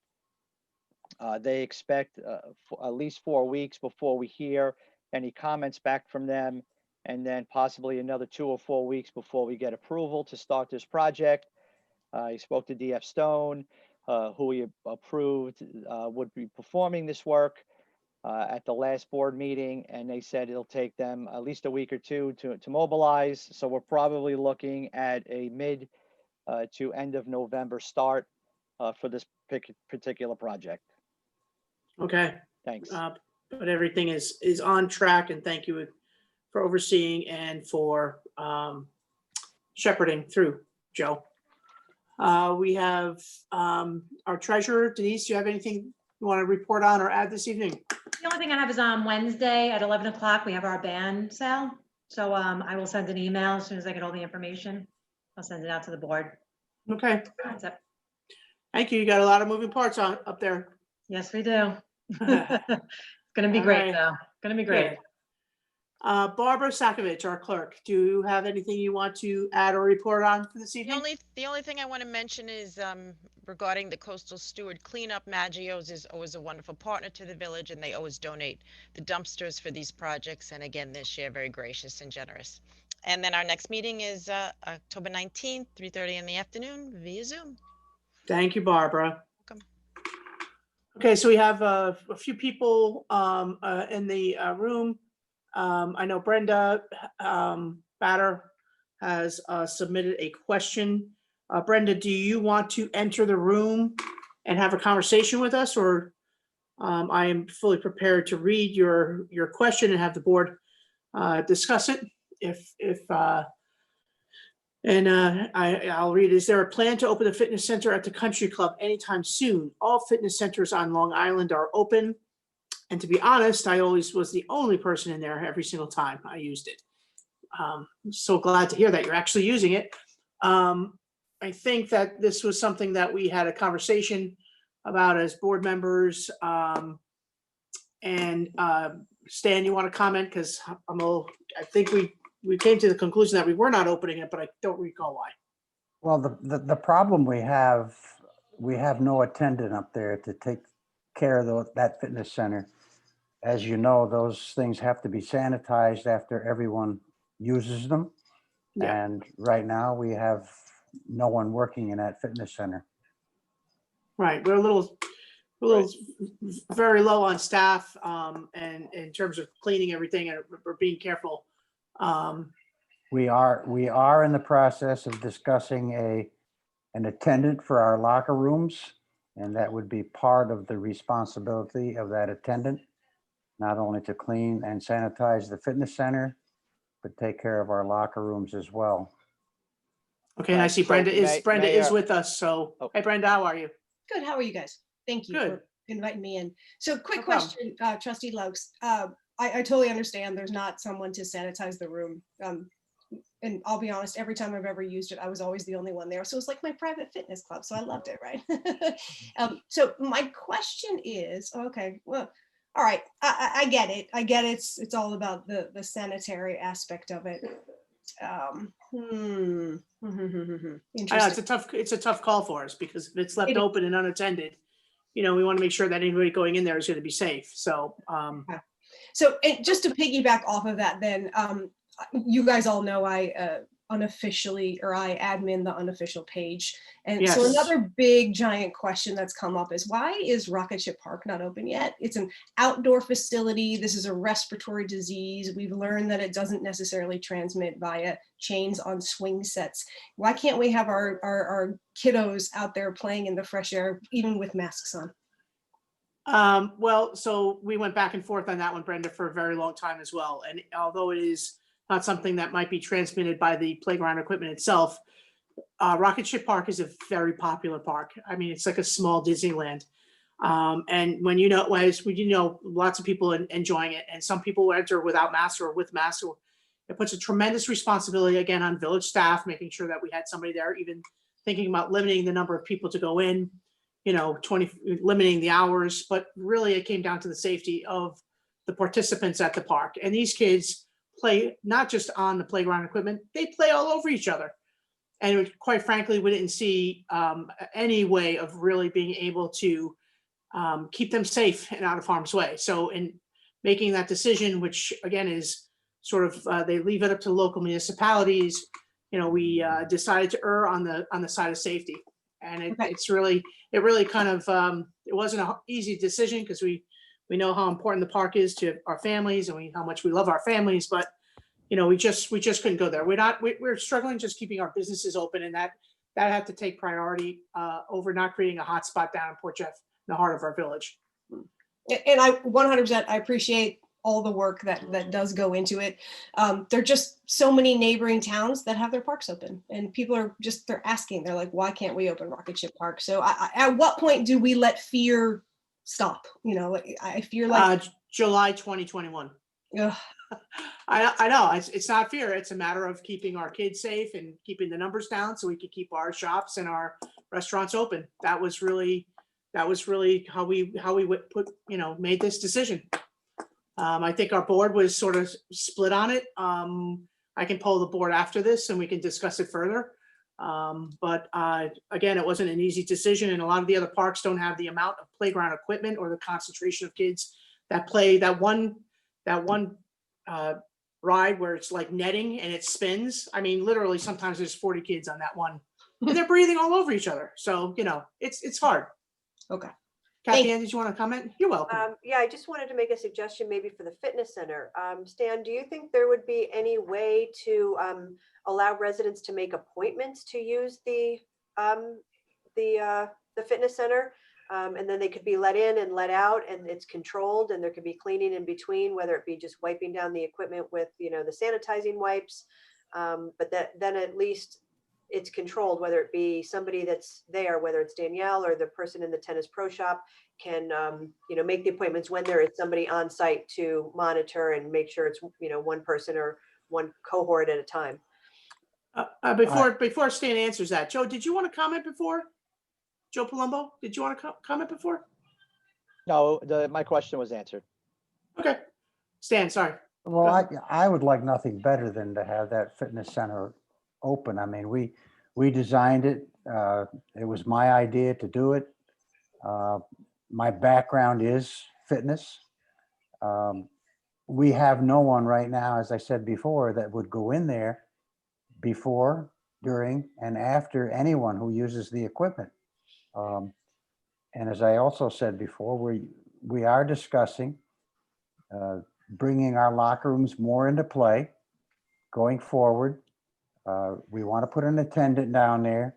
They expect at least 4 weeks before we hear any comments back from them, and then possibly another 2 or 4 weeks before we get approval to start this project. He spoke to DF Stone, who he approved would be performing this work at the last board meeting, and they said it'll take them at least a week or two to mobilize. So we're probably looking at a mid to end of November start for this particular project. Okay, Thanks. but everything is on track, and thank you for overseeing and for shepherding through, Joe. We have our treasurer, Denise. Do you have anything you want to report on or add this evening? The only thing I have is on Wednesday at 11 o'clock, we have our band sale. So I will send an email as soon as I get all the information. I'll send it out to the board. Okay, That's it. thank you. You got a lot of moving parts up there. Yes, we do. It's gonna be All great right. though. Gonna be great. Good. Barbara Sakovich, our clerk, do you have anything you want to add or report on for this evening? The only thing I want to mention is regarding the coastal steward cleanup. Maggio's is always a wonderful partner to the village, and they always donate the dumpsters for these projects. And again, this year, very gracious and generous. And then our next meeting is October 19th, 3:30 in the afternoon via Zoom. Thank you, Barbara. Welcome. Okay, so we have a few people in the room. I know Brenda Batter has submitted a question Brenda, do you want to enter the room and have a conversation with us, or I am fully prepared to read your question and have the board discuss it I'll read. Is there a plan to open a fitness center at the country club anytime soon? All fitness centers on Long Island are open. And to be honest, I always was the only person in there every single time I used it. So glad to hear that you're actually using it. I think that this was something that we had a conversation about as board members. Stan, you want to comment? Because I think we came to the conclusion that we were not opening it, but I don't recall why. Well, the problem we have no attendant up there to take care of that fitness center. As you know, those things have to be sanitized after everyone uses them. Yeah. And right now we have no one working in that fitness center. Right, we're a little very low on staff, and in terms of cleaning everything, and we're being careful. We are in the process of discussing an attendant for our locker rooms, and that would be part of the responsibility of that attendant, not only to clean and sanitize the fitness center, but take care of our locker rooms as well. Okay, and I Right, see so Brenda is Mayor- with us, so, Oh. hey Brenda, how are you? Good, how are you guys? Thank you Good. for inviting me in. So quick No problem. question, Trustee Laux. I totally understand there's not someone to sanitize the room. And I'll be honest, every time I've ever used it, I was always the only one there. So it's like my private fitness club. So I loved it, right? So my question is, okay, well, all right, I get it. I get it's all about the sanitary aspect of it. I know, Interesting. it's a tough call for us, because if it's left It is. open and unattended, we want to make sure that anybody going in there is going to be safe, so. So and just to piggyback off of that, then you guys all know I unofficially, or I admin the unofficial page. And so Yes. another big giant question that's come up is, why is Rocket Ship Park not open yet? It's an outdoor facility. This is a respiratory disease. We've learned that it doesn't necessarily transmit via chains on swing sets. Why can't we have our kiddos out there playing in the fresh air, even with masks on? Well, so we went back and forth on that one, Brenda, for a very long time as well. And although it is not something that might be transmitted by the playground equipment itself, Rocket Ship Park is a very popular park. I mean, it's like a small Disneyland. And when lots of people enjoying it, and some people enter without masks or with masks. It puts a tremendous responsibility again on village staff, making sure that we had somebody there, even thinking about limiting the number of people to go in. 20, limiting the hours, but really it came down to the safety of the participants at the park. And these kids play not just on the playground equipment, they play all over each other. And quite frankly, we didn't see any way of really being able to keep them safe and out of harm's way. So in making that decision, which again is sort of, they leave it up to local municipalities, we decided to err on the side of safety. And it really kind of, it wasn't an easy decision, because we know how important the park is to our families, and how much we love our families, but we just couldn't go there. We're struggling just keeping our businesses open, and that had to take priority over not creating a hot spot down in Port Jeff, in the heart of our village. And I 100%, I appreciate all the work that does go into it. There are just so many neighboring towns that have their parks open, and people are they're asking, they're like, why can't we open Rocket Ship Park? So at what point do we let fear stop? I fear like July 2021. Ugh. I know it's not fear. It's a matter of keeping our kids safe and keeping the numbers down so we could keep our shops and our restaurants open. That was really how we made this decision. I think our board was sort of split on it. I can poll the board after this and we can discuss it further. But again, it wasn't an easy decision, and a lot of the other parks don't have the amount of playground equipment or the concentration of kids that play that one ride where it's like netting and it spins. I mean, literally sometimes there's 40 kids on that one, and they're breathing all over each other. So, it's hard. Okay. Kathy Ann, did you want to comment? You're welcome. Yeah, I just wanted to make a suggestion maybe for the fitness center. Stan, do you think there would be any way to allow residents to make appointments to use the the fitness center. And then they could be let in and let out, and it's controlled, and there could be cleaning in between, whether it be just wiping down the equipment with, the sanitizing wipes. But then at least it's controlled, whether it be somebody that's there, whether it's Danielle or the person in the tennis pro shop can, make the appointments when there is somebody on site to monitor and make sure it's, one person or one cohort at a time. Before Stan answers that, Joe, did you want to comment before? Joe Palumbo, did you want to comment before? No, my question was answered. Okay. Stan, sorry. Well, I would like nothing better than to have that fitness center open. I mean, we designed it. It was my idea to do it. My background is fitness. We have no one right now, as I said before, that would go in there before, during, and after anyone who uses the equipment. And as I also said before, we are discussing bringing our locker rooms more into play going forward. We want to put an attendant down there.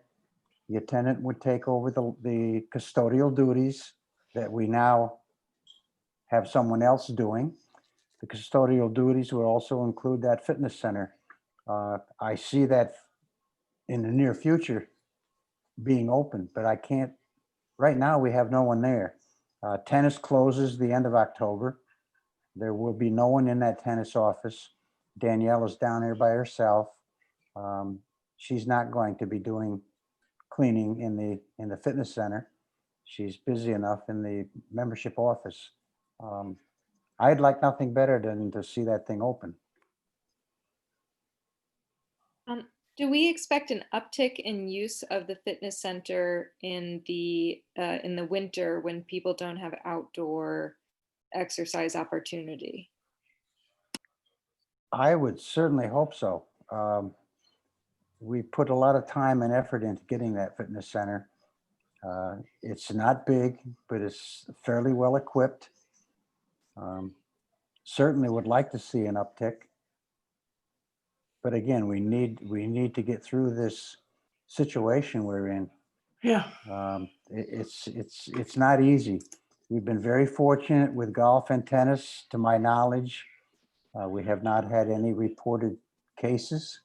The attendant would take over the custodial duties that we now have someone else doing. The custodial duties would also include that fitness center. I see that in the near future being open, but I can't, right now we have no one there. Tennis closes the end of October. There will be no one in that tennis office. Danielle is down there by herself. She's not going to be doing cleaning in the fitness center. She's busy enough in the membership office. I'd like nothing better than to see that thing open. Do we expect an uptick in use of the fitness center in the winter when people don't have outdoor exercise opportunity? I would certainly hope so. We put a lot of time and effort into getting that fitness center. It's not big, but it's fairly well equipped. Certainly would like to see an uptick. But again, we need to get through this situation we're in. Yeah. It's not easy. We've been very fortunate with golf and tennis, to my knowledge. We have not had any reported cases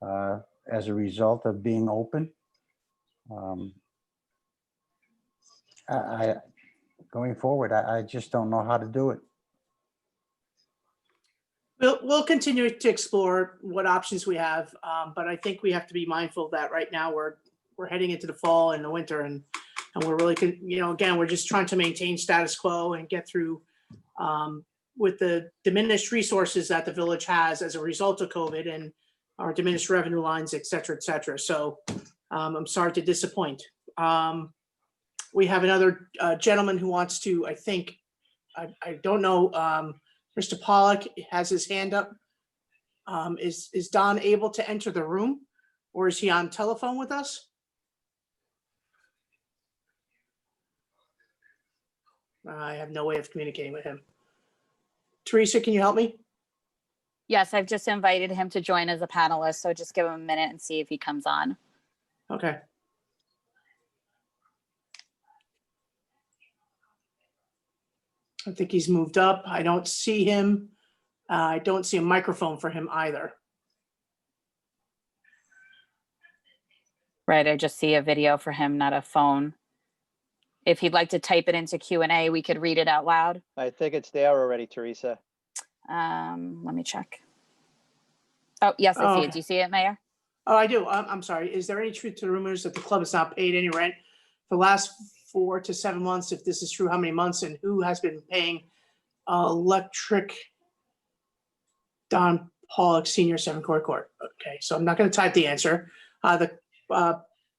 as a result of being open. Going forward, I just don't know how to do it. We'll continue to explore what options we have, but I think we have to be mindful that right now we're heading into the fall and the winter, and we're really, again, we're just trying to maintain status quo and get through with the diminished resources that the village has as a result of COVID and our diminished revenue lines, et cetera, et cetera. So I'm sorry to disappoint. We have another gentleman who wants to, I think, I don't know, Mr. Pollock has his hand up. Is Don able to enter the room, or is he on telephone with us? I have no way of communicating with him. Teresa, can you help me? Yes, I've just invited him to join as a panelist, so just give him a minute and see if he comes on. Okay. I think he's moved up. I don't see him. I don't see a microphone for him either. Right, I just see a video for him, not a phone. If he'd like to type it into Q&A, we could read it out loud. I think it's there already, Teresa. Let me check. Oh, yes, I see it. Do you see it, Mayor? Oh, I do. I'm sorry. Is there any truth to the rumors that the club has not paid any rent for the last 4 to 7 months? If this is true, how many months, and who has been paying electric? Don Pollock, Senior, 7 Court. Okay, so I'm not going to type the answer. The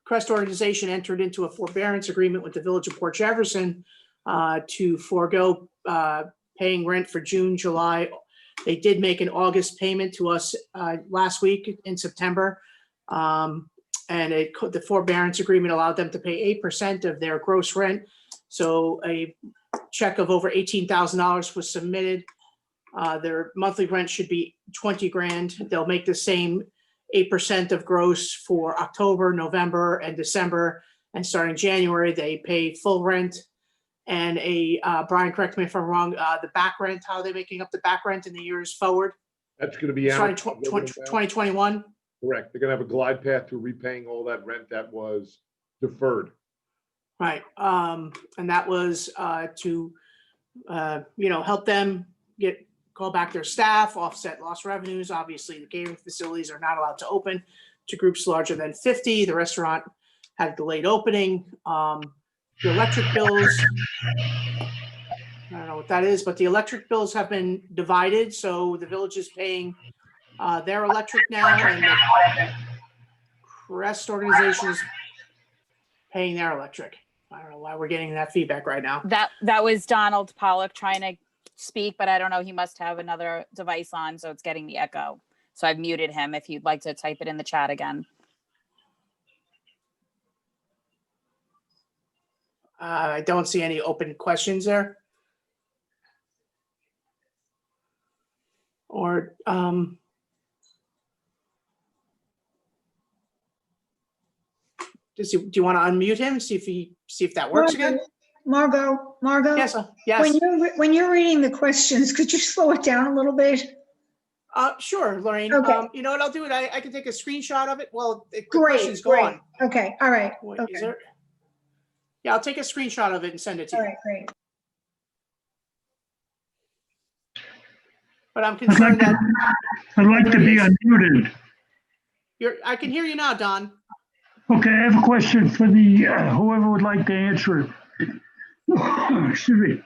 Crest organization entered into a forbearance agreement with the Village of Port Jefferson to forego paying rent for June, July. They did make an August payment to us last week in September. And the forbearance agreement allowed them to pay 8% of their gross rent. So a check of over $18,000 was submitted. Their monthly rent should be 20 grand. They'll make the same 8% of gross for October, November, and December. And starting January, they pay full rent. And Brian, correct me if I'm wrong, the back rent, how are they making up the back rent in the years forward? That's going to be Starting out. 2021? Correct. They're going to have a glide path to repaying all that rent that was deferred. Right. And that was to, help them call back their staff, offset lost revenues. Obviously, the catering facilities are not allowed to open to groups larger than 50. The restaurant had delayed opening. The electric bills, I don't know what that is, but the electric bills have been divided. So the village is paying their electric now, and the Crest organization is paying their electric. I don't know why we're getting that feedback right now. That was Donald Pollock trying to speak, but I don't know. He must have another device on, so it's getting the echo. So I've muted him if you'd like to type it in the chat again. I don't see any open questions there. Or do you want to unmute him and see if that works again? Margot. Yes. Yes. When you're reading the questions, could you slow it down a little bit? Sure, Lorraine. Okay. You know what I'll do? I can take a screenshot of it. Well, the Great, question's great. gone. Okay, all right. Wait, Okay. is there? Yeah, I'll take a screenshot of it and send it to All you. right, great. But I'm concerned that I'd like to be There he unmuted. I can hear you now, Don. Okay, I have a question for the, whoever would like to answer it. Excuse me.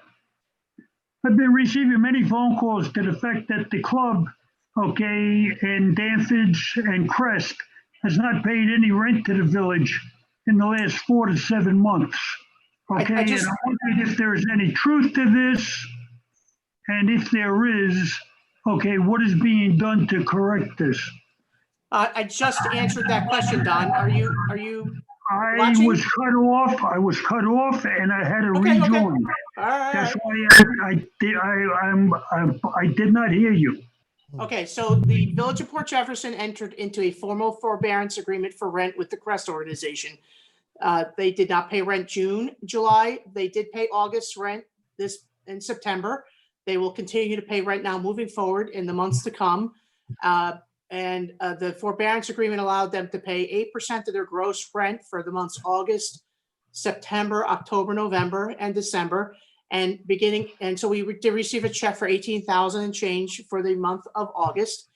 I've been receiving many phone calls to the fact that the club, okay, in Danford's and Crest has not paid any rent to the village in the last 4 to 7 months. Okay, and I'm wondering if there is any truth to this, and if there is, okay, what is being done to correct this? I just answered that question, Don. Are you I watching? was cut off, and I had to Okay, okay. rejoin. All right. That's why I did not hear you. Okay, so the Village of Port Jefferson entered into a formal forbearance agreement for rent with the Crest organization. They did not pay rent June, July. They did pay August rent in September. They will continue to pay rent now moving forward in the months to come. And the forbearance agreement allowed them to pay 8% of their gross rent for the months August, September, October, November, and December. And so we did receive a check for $18,000 and change for the month of August,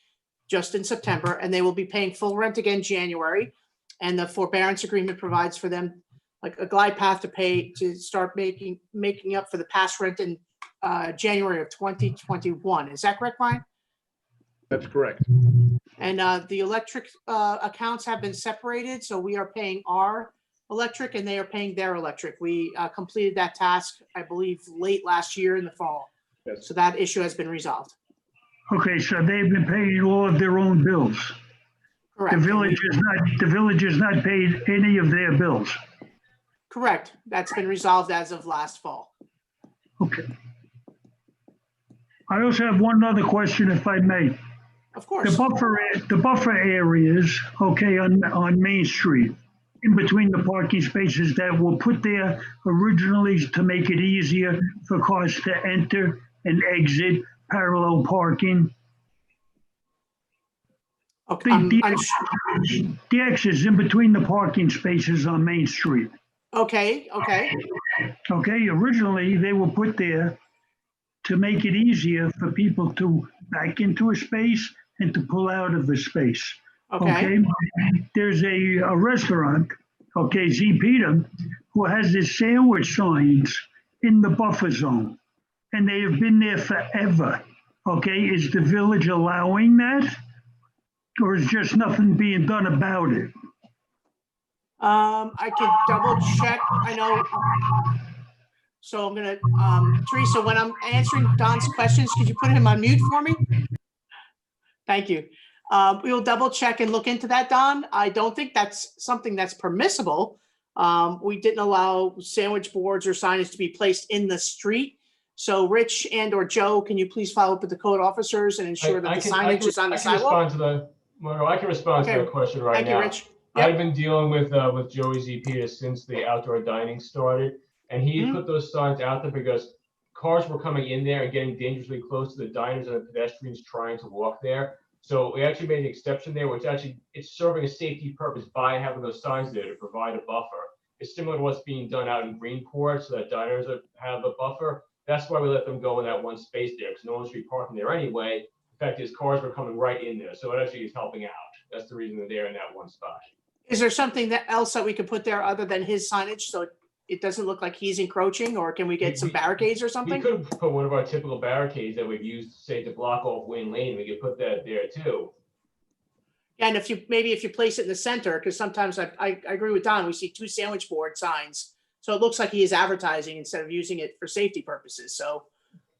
just in September, and they will be paying full rent again January. And the forbearance agreement provides for them like a glide path to start making up for the past rent in January of 2021. Is that correct, Brian? That's correct. And the electric accounts have been separated, so we are paying our electric and they are paying their electric. We completed that task, I believe, late last year in the fall. Yes. So that issue has been resolved. Okay, so they've been paying all of their own bills. Correct. The village has not paid any of their bills. Correct. That's been resolved as of last fall. Okay. I also have one other question, if I may. Of course. The buffer areas, okay, on Main Street, in between the parking spaces that were put there originally to make it easier for cars to enter and exit, parallel parking. Okay. The exits in between the parking spaces on Main Street. Okay. Okay, originally they were put there to make it easier for people to back into a space and to pull out of a space. Okay. There's a restaurant, okay, Z Peter, who has the sandwich signs in the buffer zone, and they have been there forever. Okay, is the village allowing that, or is just nothing being done about it? I can double check. I know. So I'm gonna, Teresa, when I'm answering Don's questions, could you put him on mute for me? Thank you. We will double check and look into that, Don. I don't think that's something that's permissible. We didn't allow sandwich boards or signage to be placed in the street. So Rich and or Joe, can you please follow up with the code officers and ensure that the signage is on the sidewalk? Well, I can respond to Okay. that question right Thank you, now. Rich. Yep. I've been dealing with Joey Zepeda since the outdoor dining started, and he Mhm. put those signs out there because cars were coming in there and getting dangerously close to the diners and the pedestrians trying to walk there. So we actually made an exception there, which actually it's serving a safety purpose by having those signs there to provide a buffer. It's similar to what's being done out in Greenport, so that diners have a buffer. That's why we let them go in that one space there, because no one should be parking there anyway. The fact is, cars were coming right in there, so it actually is helping out. That's the reason they're there in that one spot. Is there something else that we could put there other than his signage so it doesn't look like he's encroaching, or can we get some barricades or We something? could put one of our typical barricades that we've used, say, to block off Wayne Lane. We could put that there too. And if you place it in the center, because sometimes I agree with Don, we see 2 sandwich board signs. So it looks like he is advertising instead of using it for safety purposes. So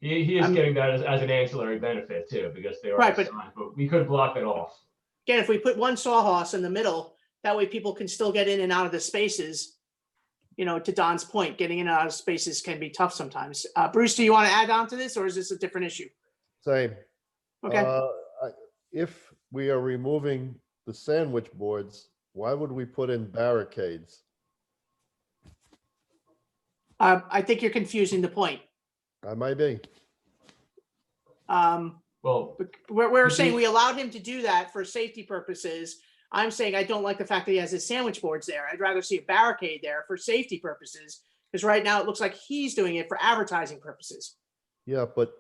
He is getting that as an ancillary benefit too, because they are Right, but- signs, but we could block it off. again, if we put one sawhorse in the middle, that way people can still get in and out of the spaces. You know, to Don's point, getting in and out of spaces can be tough sometimes. Bruce, do you want to add on to this, or is this a different issue? Same. Okay. If we are removing the sandwich boards, why would we put in barricades? I think you're confusing the point. I might be. Well, We're saying we allowed him to do that for safety purposes. I'm saying I don't like the fact that he has his sandwich boards there. I'd rather see a barricade there for safety purposes, because right now it looks like he's doing it for advertising purposes. Yeah, but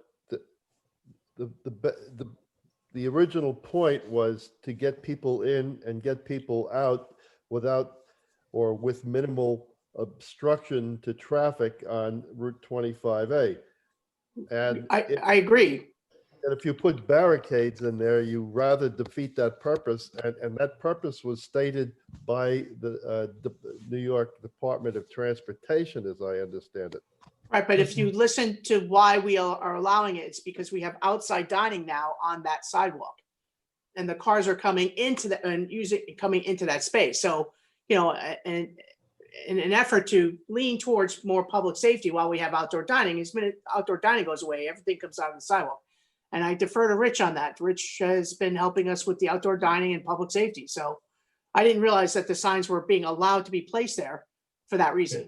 the original point was to get people in and get people out without or with minimal obstruction to traffic on Route 25A. And I agree. And if you put barricades in there, you rather defeat that purpose. And that purpose was stated by the New York Department of Transportation, as I understand it. Right, but if you listen to why we are allowing it, it's because we have outside dining now on that sidewalk. And the cars are coming into coming into that space. So, you know, and in an effort to lean towards more public safety while we have outdoor dining, as minute outdoor dining goes away, everything comes out of the sidewalk. And I defer to Rich on that. Rich has been helping us with the outdoor dining and public safety. So I didn't realize that the signs were being allowed to be placed there for that reason.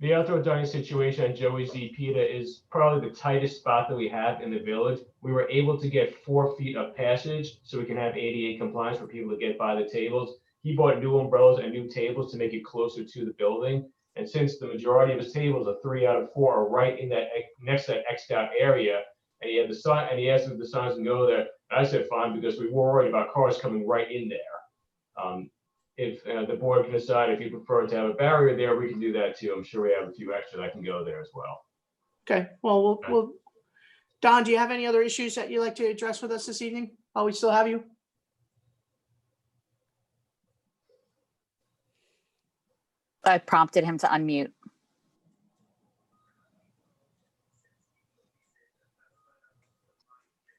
the outdoor dining situation at Joey Zepeda is probably the tightest spot that we have in the village. We were able to get 4 feet of passage so we can have ADA compliance for people to get by the tables. He bought new umbrellas and new tables to make it closer to the building. And since the majority of his tables, 3 out of 4, are right in that next to that Xed-out area, and he had the sign, and he asked if the signs can go there. And I said fine, because we were worried about cars coming right in there. If the board can decide if you prefer to have a barrier there, we can do that too. I'm sure we have a few extra that can go there as well. Okay, well, we'll, Don, do you have any other issues that you'd like to address with us this evening? Oh, we still have you? I prompted him to unmute.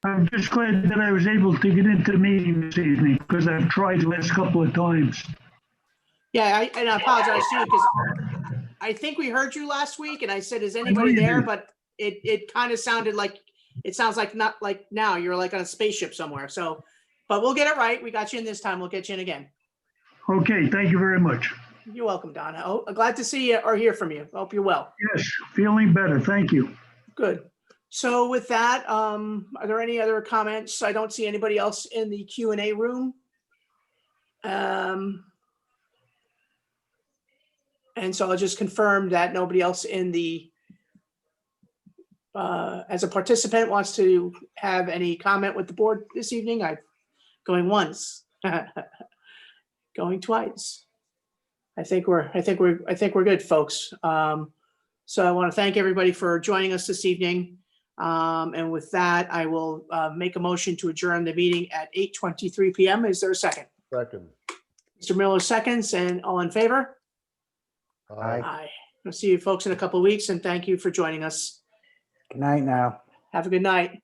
I'm just glad that I was able to get into the meeting this evening because I've tried the last couple of times. Yeah, and I apologize to you because I think we heard you last week and I said, is anybody you there? did. But it kind of sounded like, it sounds like not like now, you're like on a spaceship somewhere. So, but we'll get it right. We got you in this time. We'll get you in again. Okay, thank you very much. You're welcome, Don. Oh, glad to see you or hear from you. Hope you're well. Yes, feeling better. Thank you. Good. So with that, are there any other comments? I don't see anybody else in the Q&A room. And so I'll just confirm that nobody else in the, as a participant wants to have any comment with the board this evening. I'm going once, going twice. I think we're good, folks. So I want to thank everybody for joining us this evening. And with that, I will make a motion to adjourn the meeting at 8:23 p.m. Is there a second? Second. Mr. Miller seconds, and all in favor? Aye. Aye. I'll see you folks in a couple of weeks, and thank you for joining us. Good night now. Have a good night.